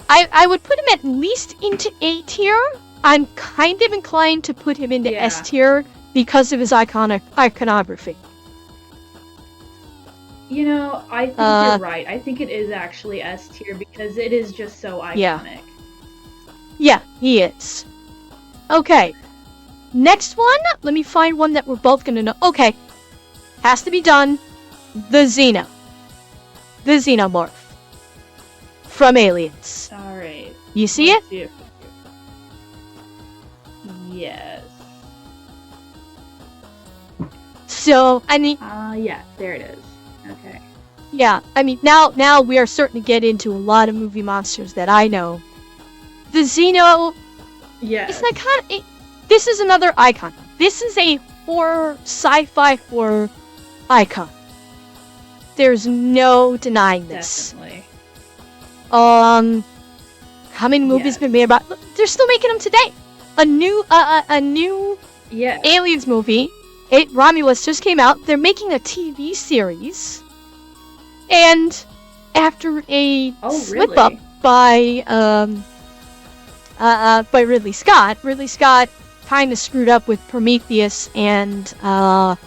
I would put him at least into A tier. I'm kind of inclined to put him into S tier because of his iconography. I think you're right. I think it is actually S tier because it is just so iconic. Yeah, he is. Okay. Next one, let me find one that we're both gonna know. Okay. Has to be done. The Xenomorph. From Aliens. Alright. You see it? Yes. So, yeah, there it is. Okay. Yeah, now we are starting to get into a lot of movie monsters that I know. The Xeno... Yes. This is another icon. This is a sci-fi horror icon. There's no denying this. Definitely. How many movies have been made about... They're still making them today. A new Aliens movie. Romulus just came out. They're making a TV series. And after a slip-up by Ridley Scott kind of screwed up with Prometheus and what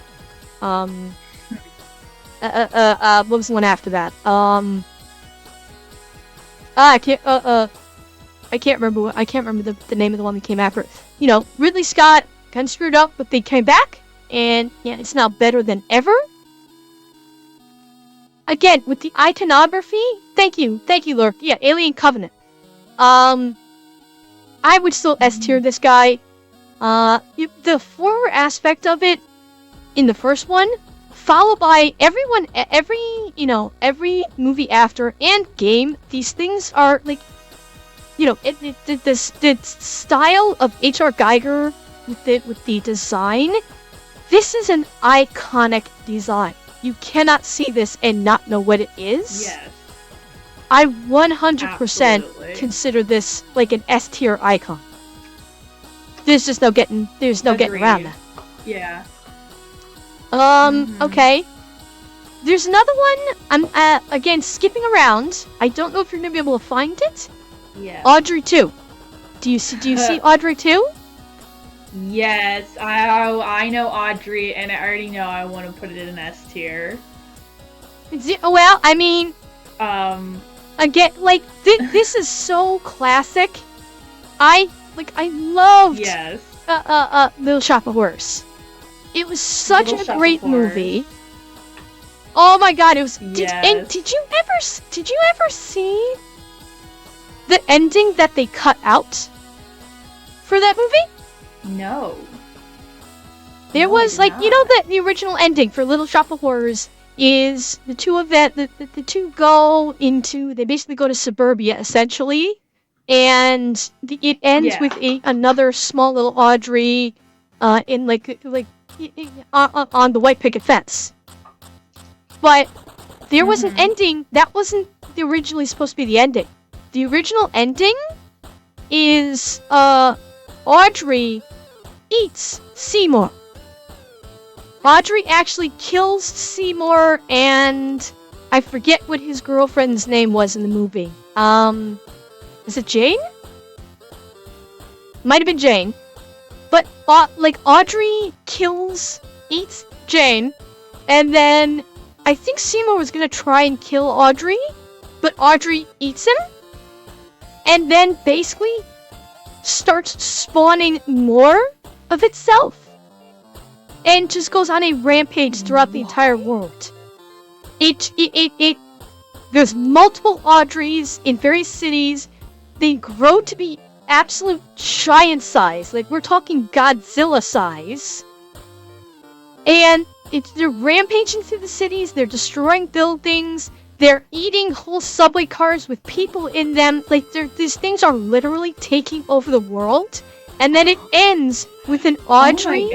was the one after that? I can't remember the name of the one that came after it. Ridley Scott kind of screwed up, but they came back, and it's now better than ever. Again, with the iconography, thank you, Lurk. Yeah, Alien Covenant. I would still S tier this guy. The horror aspect of it in the first one, followed by every movie after and game. These things are like, the style of H.R. Geiger with the design. This is an iconic design. You cannot see this and not know what it is. Yes. I 100% consider this like an S tier icon. There's no getting around that. Yeah. Okay. There's another one. I'm again skipping around. I don't know if you're gonna be able to find it. Yeah. Audrey 2. Do you see Audrey 2? Yes, I know Audrey, and I already know I want to put it in S tier. Well, again, like this is so classic. I loved Little Shop of Horrors. It was such a great movie. Oh my god, it was. Yes. Did you ever see the ending that they cut out for that movie? No. There No, was I did you know that the original ending for Little Shop of Horrors is the two of that the two go into, they basically go to suburbia essentially, and it ends with another small little Audrey in on the white picket fence. But there was an ending that wasn't originally supposed to be the ending. The original ending is Audrey eats Seymour. Audrey actually kills Seymour, and I forget what his girlfriend's name was in the movie. Is it Jane? Might have been Jane. But Audrey eats Jane, and then I think Seymour was gonna try and kill Audrey, but Audrey eats him, and then basically starts spawning more of itself, and just goes on a rampage throughout the entire world. There's multiple Audreys in various cities. They grow to be absolute giant size, like we're talking Godzilla size. And they're rampaging through the cities, they're destroying buildings, they're eating whole subway cars with people in them. Like, these things are literally taking over the world. And then it ends with an Audrey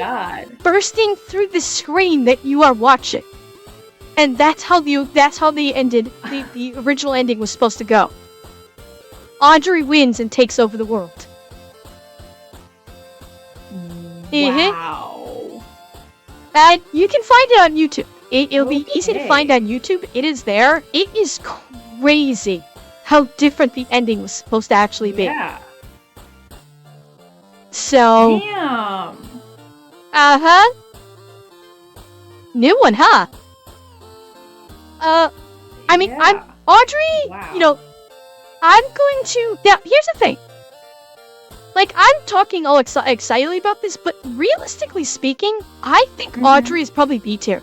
bursting through the screen that you are watching. And that's how they ended. The original ending was supposed to go. Audrey wins and takes over the world. Wow. And you can find it on YouTube. It'll be easy to find on YouTube. It is there. It is crazy how different the ending was supposed to actually be. Yeah. So. Damn. Uh-huh. New one, huh? I mean, I'm Audrey. Wow. You know, I'm going to. Now, here's the thing. Like, I'm talking all excitedly about this, but realistically speaking, I think Audrey is probably B tier.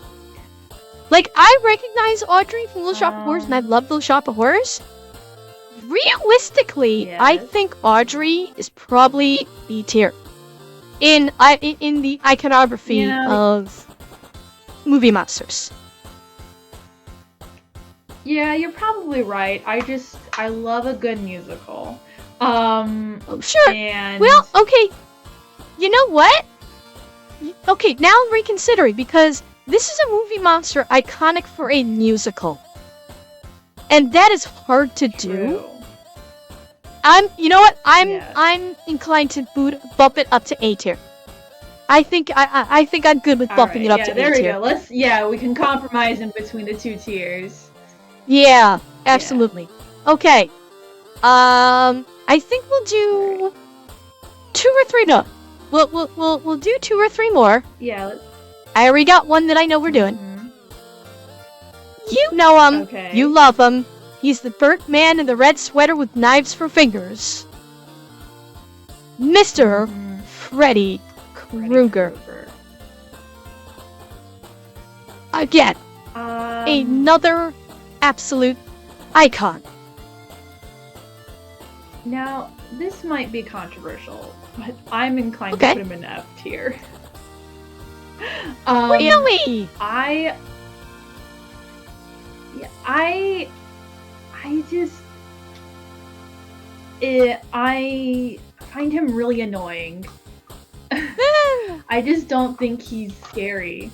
Like, I recognize Audrey from Little Shop of Horrors, and I love Little Shop of Horrors. Realistically, I think Audrey is probably B tier in the iconography of movie monsters. Yeah, you're probably right. I love a good musical. Sure. And... Well, okay. You know what? Okay, now I'm reconsidering, because this is a movie monster iconic for a musical. And that is hard to do. You know what? I'm inclined to bump it up to A tier. I think I'm good with bumping it up to A tier. There we go. We can compromise in between the two tiers. Yeah, absolutely. Yeah. Okay. I think we'll do 2 or 3. No, we'll do 2 or 3 more. Yeah. I already got one that I know we're doing. You know him. Okay. You love him. He's the burnt man in the red sweater with knives for fingers. Mr. Freddy Krueger. Again, another absolute icon. Now, this might be controversial, but I'm inclined to put him in F tier. Really? I find him really annoying. I just don't think he's scary.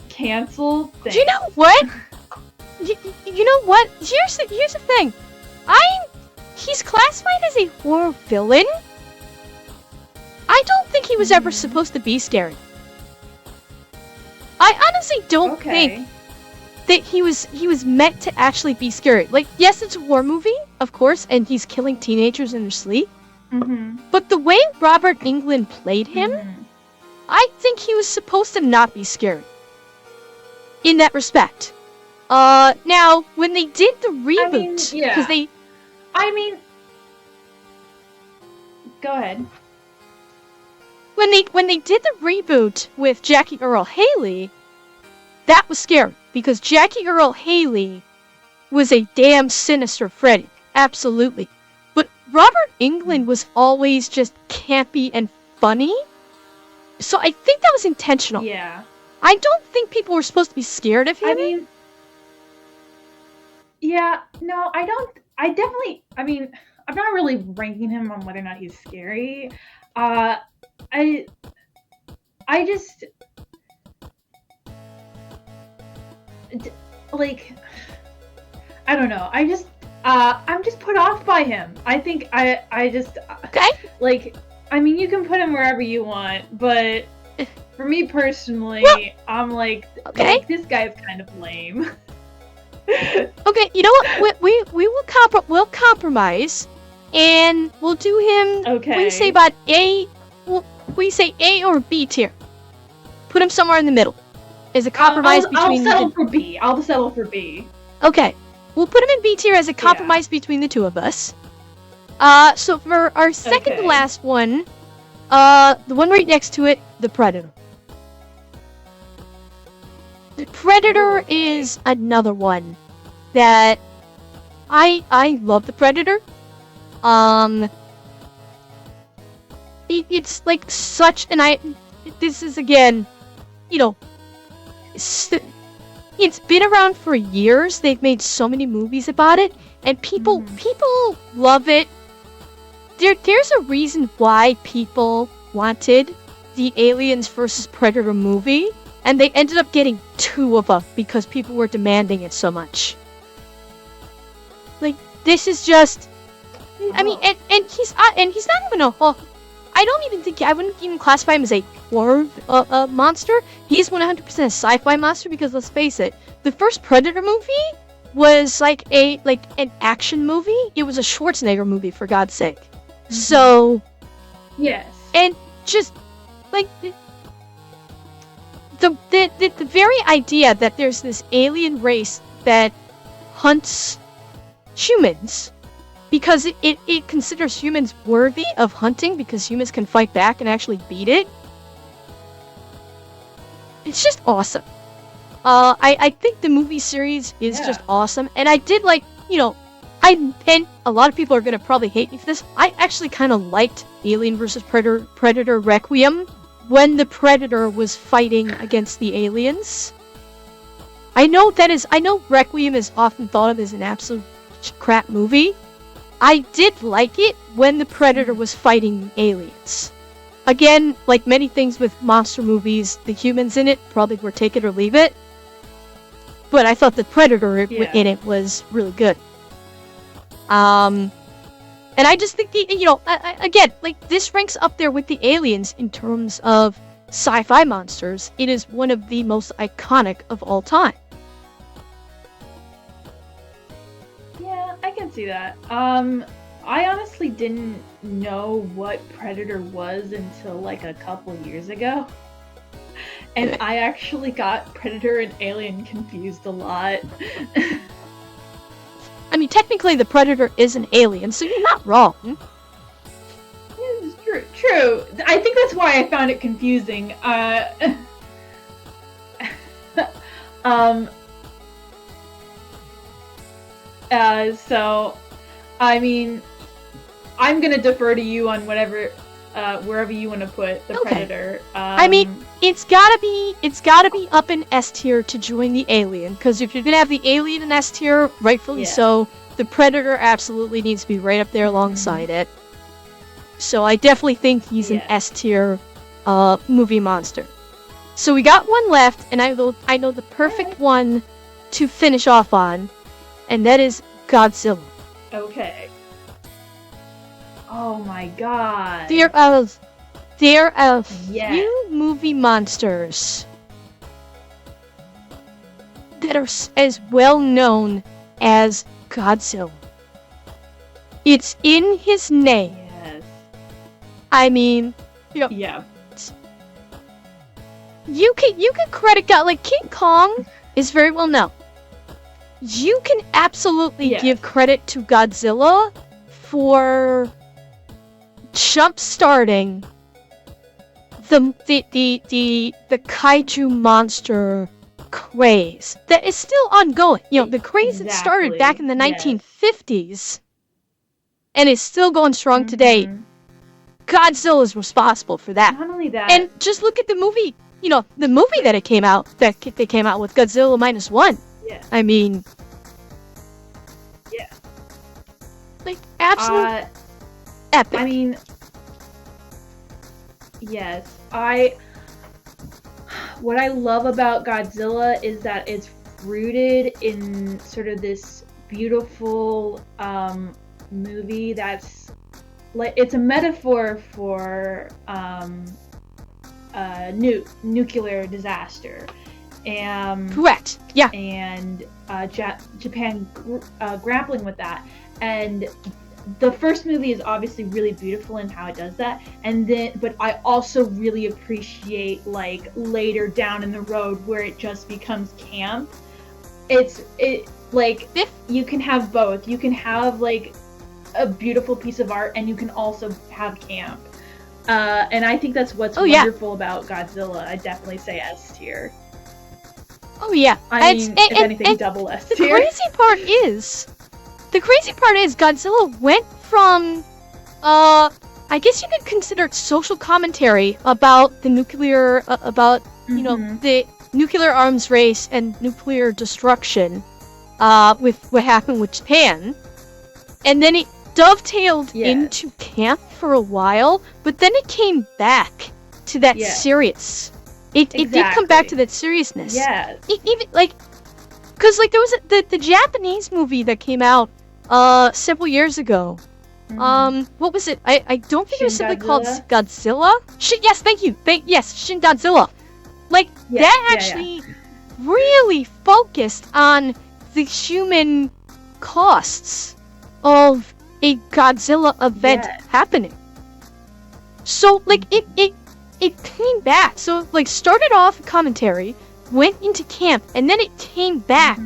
Cancel? Thanks. You know what? You know what? Here's the thing. He's classified as a horror villain. I don't think he was ever supposed to be scary. I honestly don't think that he was meant to actually be scary. Like, yes, it's a horror movie, of course, and he's killing teenagers in their sleep. But the way Robert Englund played him, I think he was supposed to not be scary. In that respect. Now, when they did the reboot, because go ahead. When they did the reboot with Jackie Earle Haley, that was scary. because Jackie Earle Haley was a damn sinister Freddy. Absolutely. But Robert Englund was always just campy and funny. So I think that was intentional. Yeah. I don't think people were supposed to be scared of him. I mean, yeah, no, I don't. I mean, I'm not really ranking him on whether or not he's scary. I just, like, I don't know. I'm just put off by him. I think I just, okay. Like, I mean, you can put him wherever you want, but for me personally, I'm like, okay, like, this guy's kind of lame. Okay, you know what? We will compromise, and we'll do him. Okay. We say about A. We say A or B tier. Put him somewhere in the middle. As a compromise between. I'll settle for B. I'll settle for B. Okay, we'll put him in B tier as a compromise between the two of us. So for our second to last one, the one right next to it, the Predator. The Predator is another one that I love the Predator. It's like such an this is again, you know, it's been around for years. They've made so many movies about it, and people love it. There's a reason why people wanted the Aliens vs. Predator movie. And they ended up getting 2 of them because people were demanding it so much. Like, this is just... I mean, and he's not even a... I don't even think... I wouldn't even classify him as a horror monster. He's 100% a sci-fi monster because, let's face it, the first Predator movie was like an action movie. It was a Schwarzenegger movie, for God's sake. Mm-hmm. So... Yes. And just, like... The very idea that there's this alien race that hunts humans because it considers humans worthy of hunting because humans can fight back and actually beat it. It's just awesome. I think the movie series is just awesome, and I did like, you know, and a lot of people are gonna probably hate me for this. I actually kind of liked Alien vs. Predator Requiem. When the Predator was fighting against the aliens. I know Requiem is often thought of as an absolute crap movie. I did like it when the Predator was fighting the aliens. Again, like many things with monster movies, the humans in it probably were take it or leave it. But I thought the Predator in it was really good. And I just think, again, like, this ranks up there with the Aliens in terms of sci-fi monsters. It is one of the most iconic of all time. Yeah, I can see that. I honestly didn't know what Predator was until, like, a couple years ago. And I actually got Predator and Alien confused a lot. I mean, technically, the Predator is an alien, so you're not wrong. It's true. I think that's why I found it confusing. So, I mean, I'm gonna defer to you on whatever, wherever you want to put the Predator. I mean, it's gotta be up in S tier to join the Alien, because if you're gonna have the Alien in S tier, rightfully so, the Predator absolutely needs to be right up there alongside it. So I definitely think he's an S tier movie monster. So we got one left, and I know the perfect one to finish off on, and that is Godzilla. Okay. Oh my god. There are few movie monsters that are as well known as Godzilla. It's in his name. Yes. I mean, yeah. You can credit God, like King Kong is very well known. You can absolutely give credit to Godzilla for jump-starting the kaiju monster craze that is still ongoing. The craze that started back in the 1950s and is still going strong today. Godzilla is responsible for that. Not only that, and just look at the movie. The movie that it came out that they came out with, Godzilla -1. Yeah. I mean, yeah, like absolute epic. I mean, yes, what I love about Godzilla is that it's rooted in sort of this beautiful movie that's like, it's a metaphor for nuclear disaster. Correct. Yeah. And Japan grappling with that. And the first movie is obviously really beautiful in how it does that, but I also really appreciate like later down in the road where it just becomes camp. You can have both. You can have like a beautiful piece of art, and you can also have camp. And I think that's what's wonderful about Godzilla. I definitely say S tier. Oh yeah. I mean, if anything, double S tier. The crazy part is Godzilla went from, I guess you could consider it social commentary about the nuclear, the nuclear arms race and nuclear destruction, with what happened with Japan. And then it dovetailed into camp for a while, but then it came back to that serious. It did come back to that seriousness. Yeah. Even, because, there was the Japanese movie that came out, several years ago. What was it? I don't think it was simply called Godzilla. Yes, thank you. Shin Godzilla. That actually really focused on the human costs of a Godzilla event happening. So, it came back. So, started off a commentary, went into camp, and then it came back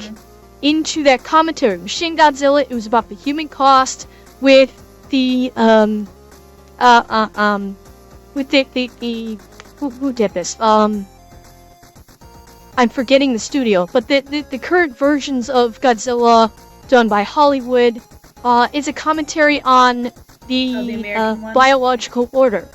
into that commentary. With Shin Godzilla, it was about the human cost with the, who did this? I'm forgetting the studio, but the current versions of Godzilla done by Hollywood, is a commentary on the biological order.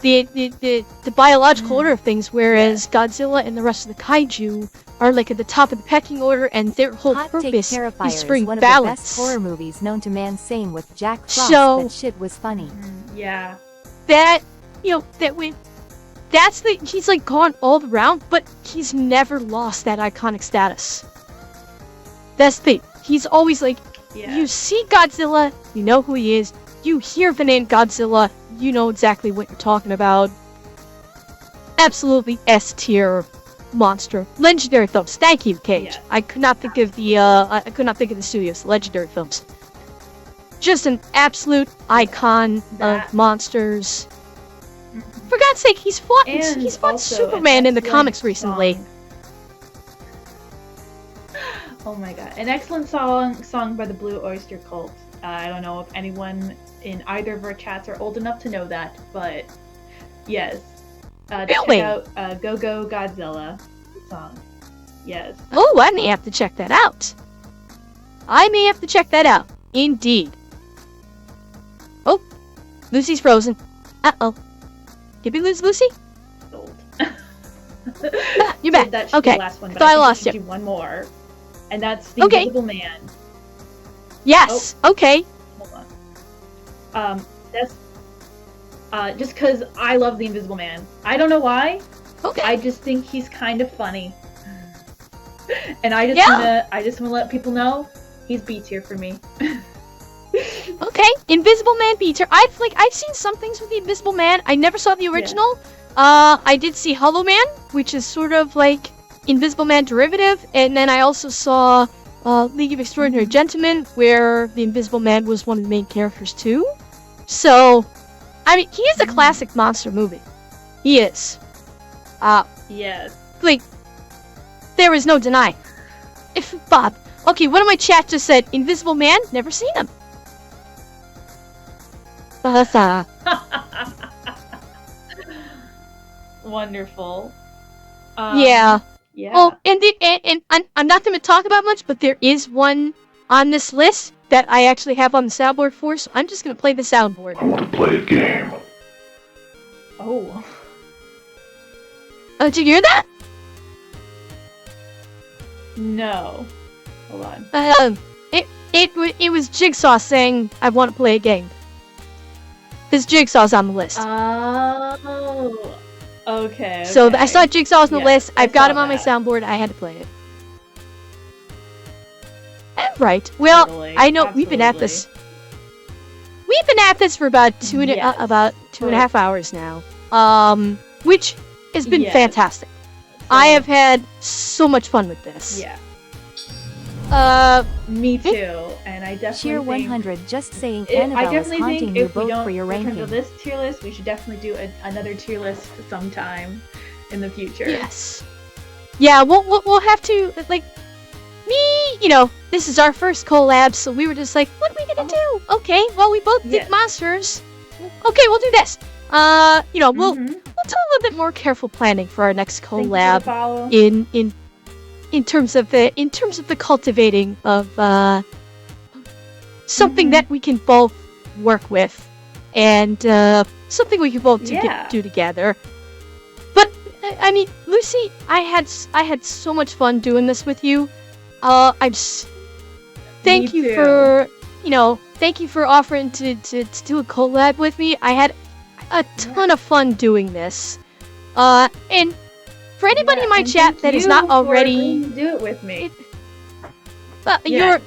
The biological order of things, whereas Godzilla and the rest of the kaiju are at the top of the pecking order, and their whole purpose is to bring one balance. Of the best horror movies known to man. Same with Jack Frost. So, that shit was funny. Yeah. He's gone all around, but he's never lost that iconic status. That's the thing. He's always you see Godzilla, you know who he is. You hear the name Godzilla, you know exactly what you're talking about. Absolutely S tier monster. Legendary films. Thank you, Cage. Yeah. I could not think of the studios. Legendary films. Just an absolute icon of monsters. For God's sake, he's fought Superman in the comics recently. Oh my god. An excellent song by the Blue Oyster Cult. I don't know if anyone in either of our chats are old enough to know that, but yes. Really? Check out Go Go Godzilla song. Yes. Oh, I may have to check that out. Indeed. Oh, Lucy's frozen. Uh-oh. Did we lose Lucy? Old. You're back. That should Okay. be the last one, but So I I lost think we you. should do one more. And that's the Invisible Man. Yes. Oh. Okay. Hold on. That's just because I love the Invisible Man. I don't know why. Okay. I just think he's kind of funny. And I just wanna let people know he's B tier for me. Okay. Invisible Man B tier. I've seen some things with the Invisible Man. I never saw the original. I did see Hollow Man, which is sort of Invisible Man derivative, and then I also saw League of Extraordinary Gentlemen, where the Invisible Man was one of the main characters too. So, I mean, he is a classic monster movie. He is. Yes. There is no denying. If Bob, okay, one of my chat just said Invisible Man. Never seen him. Wonderful. Yeah. Yeah. Oh, and I'm not going to talk about much, but there is one on this list that I actually have on the soundboard for, so I'm just going to play the soundboard. I want to play a game. Oh. Oh, did you hear that? No. Hold on. It was Jigsaw saying, I want to play a game. Because Jigsaw's on the list. Oh. Okay. So I saw Jigsaw's on the list. I've got him on my that. soundboard. I had to play it. Right. Well, Totally. I know we've been at this. We've been at this for about two and a half hours now. Which has been fantastic. So, I have had so much fun with this. Yeah. Me too. And I definitely Cheer think 100 just saying I Annabelle is definitely haunting think you if we both don't for your return to ranking. this tier list, we should definitely do another tier list sometime in the future. Yes. Yeah, we'll have to, like, this is our first collab, so we were just like, what are we gonna do? Okay, well, we both did monsters. Okay, we'll do this. We'll do a little bit more careful planning for our next collab in terms of the cultivating of something that we can both work with and something we can both do together. But I mean, Lucy, I had so much fun doing this with you. Thank you for offering to do a collab with me. I had a ton of fun doing this. And for anybody in my chat that is not already do it with me. You're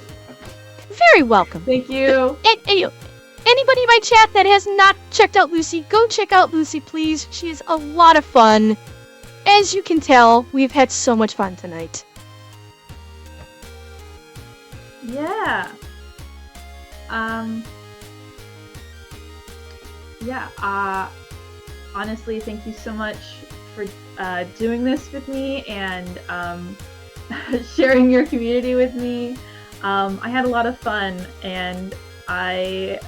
very welcome. Thank you. And anybody in my chat that has not checked out Lucy, go check out Lucy, please. She is a lot of fun. As you can tell, we've had so much fun tonight. Yeah. Honestly, thank you so much for doing this with me and sharing your community with me. I had a lot of fun, and I'm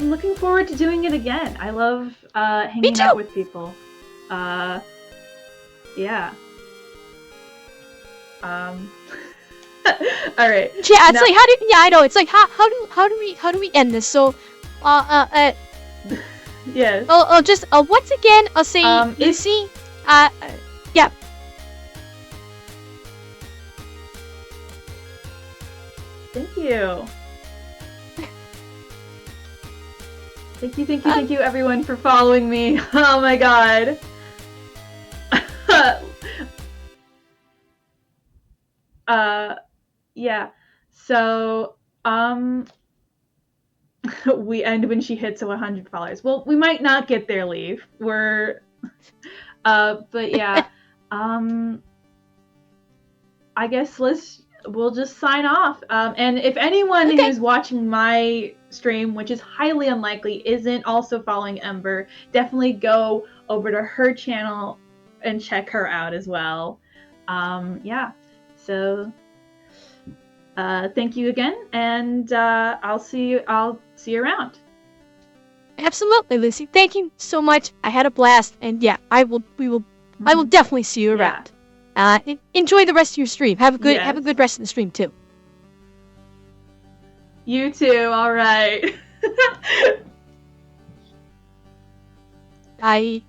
looking forward to doing it again. I love hanging out with people. Yeah. All right. Yeah, it's like I know. It's like how do we end this? So, yes. Just once again, I'll say Lucy. Yeah. Thank you. Thank you everyone for following me. Oh my god. Yeah. So, we end when she hits 100 followers. Well, we might not get there, Leaf. But yeah. I guess we'll just sign off. And if anyone who's watching my stream, which is highly unlikely, isn't also following Ember, definitely go over to her channel and check her out as well. Yeah. So thank you again, and I'll see you around. Absolutely, Lucy. Thank you so much. I had a blast, and yeah, I will definitely see you around. Enjoy the rest of your stream. Have a good rest of the stream too. You too. All right. Bye.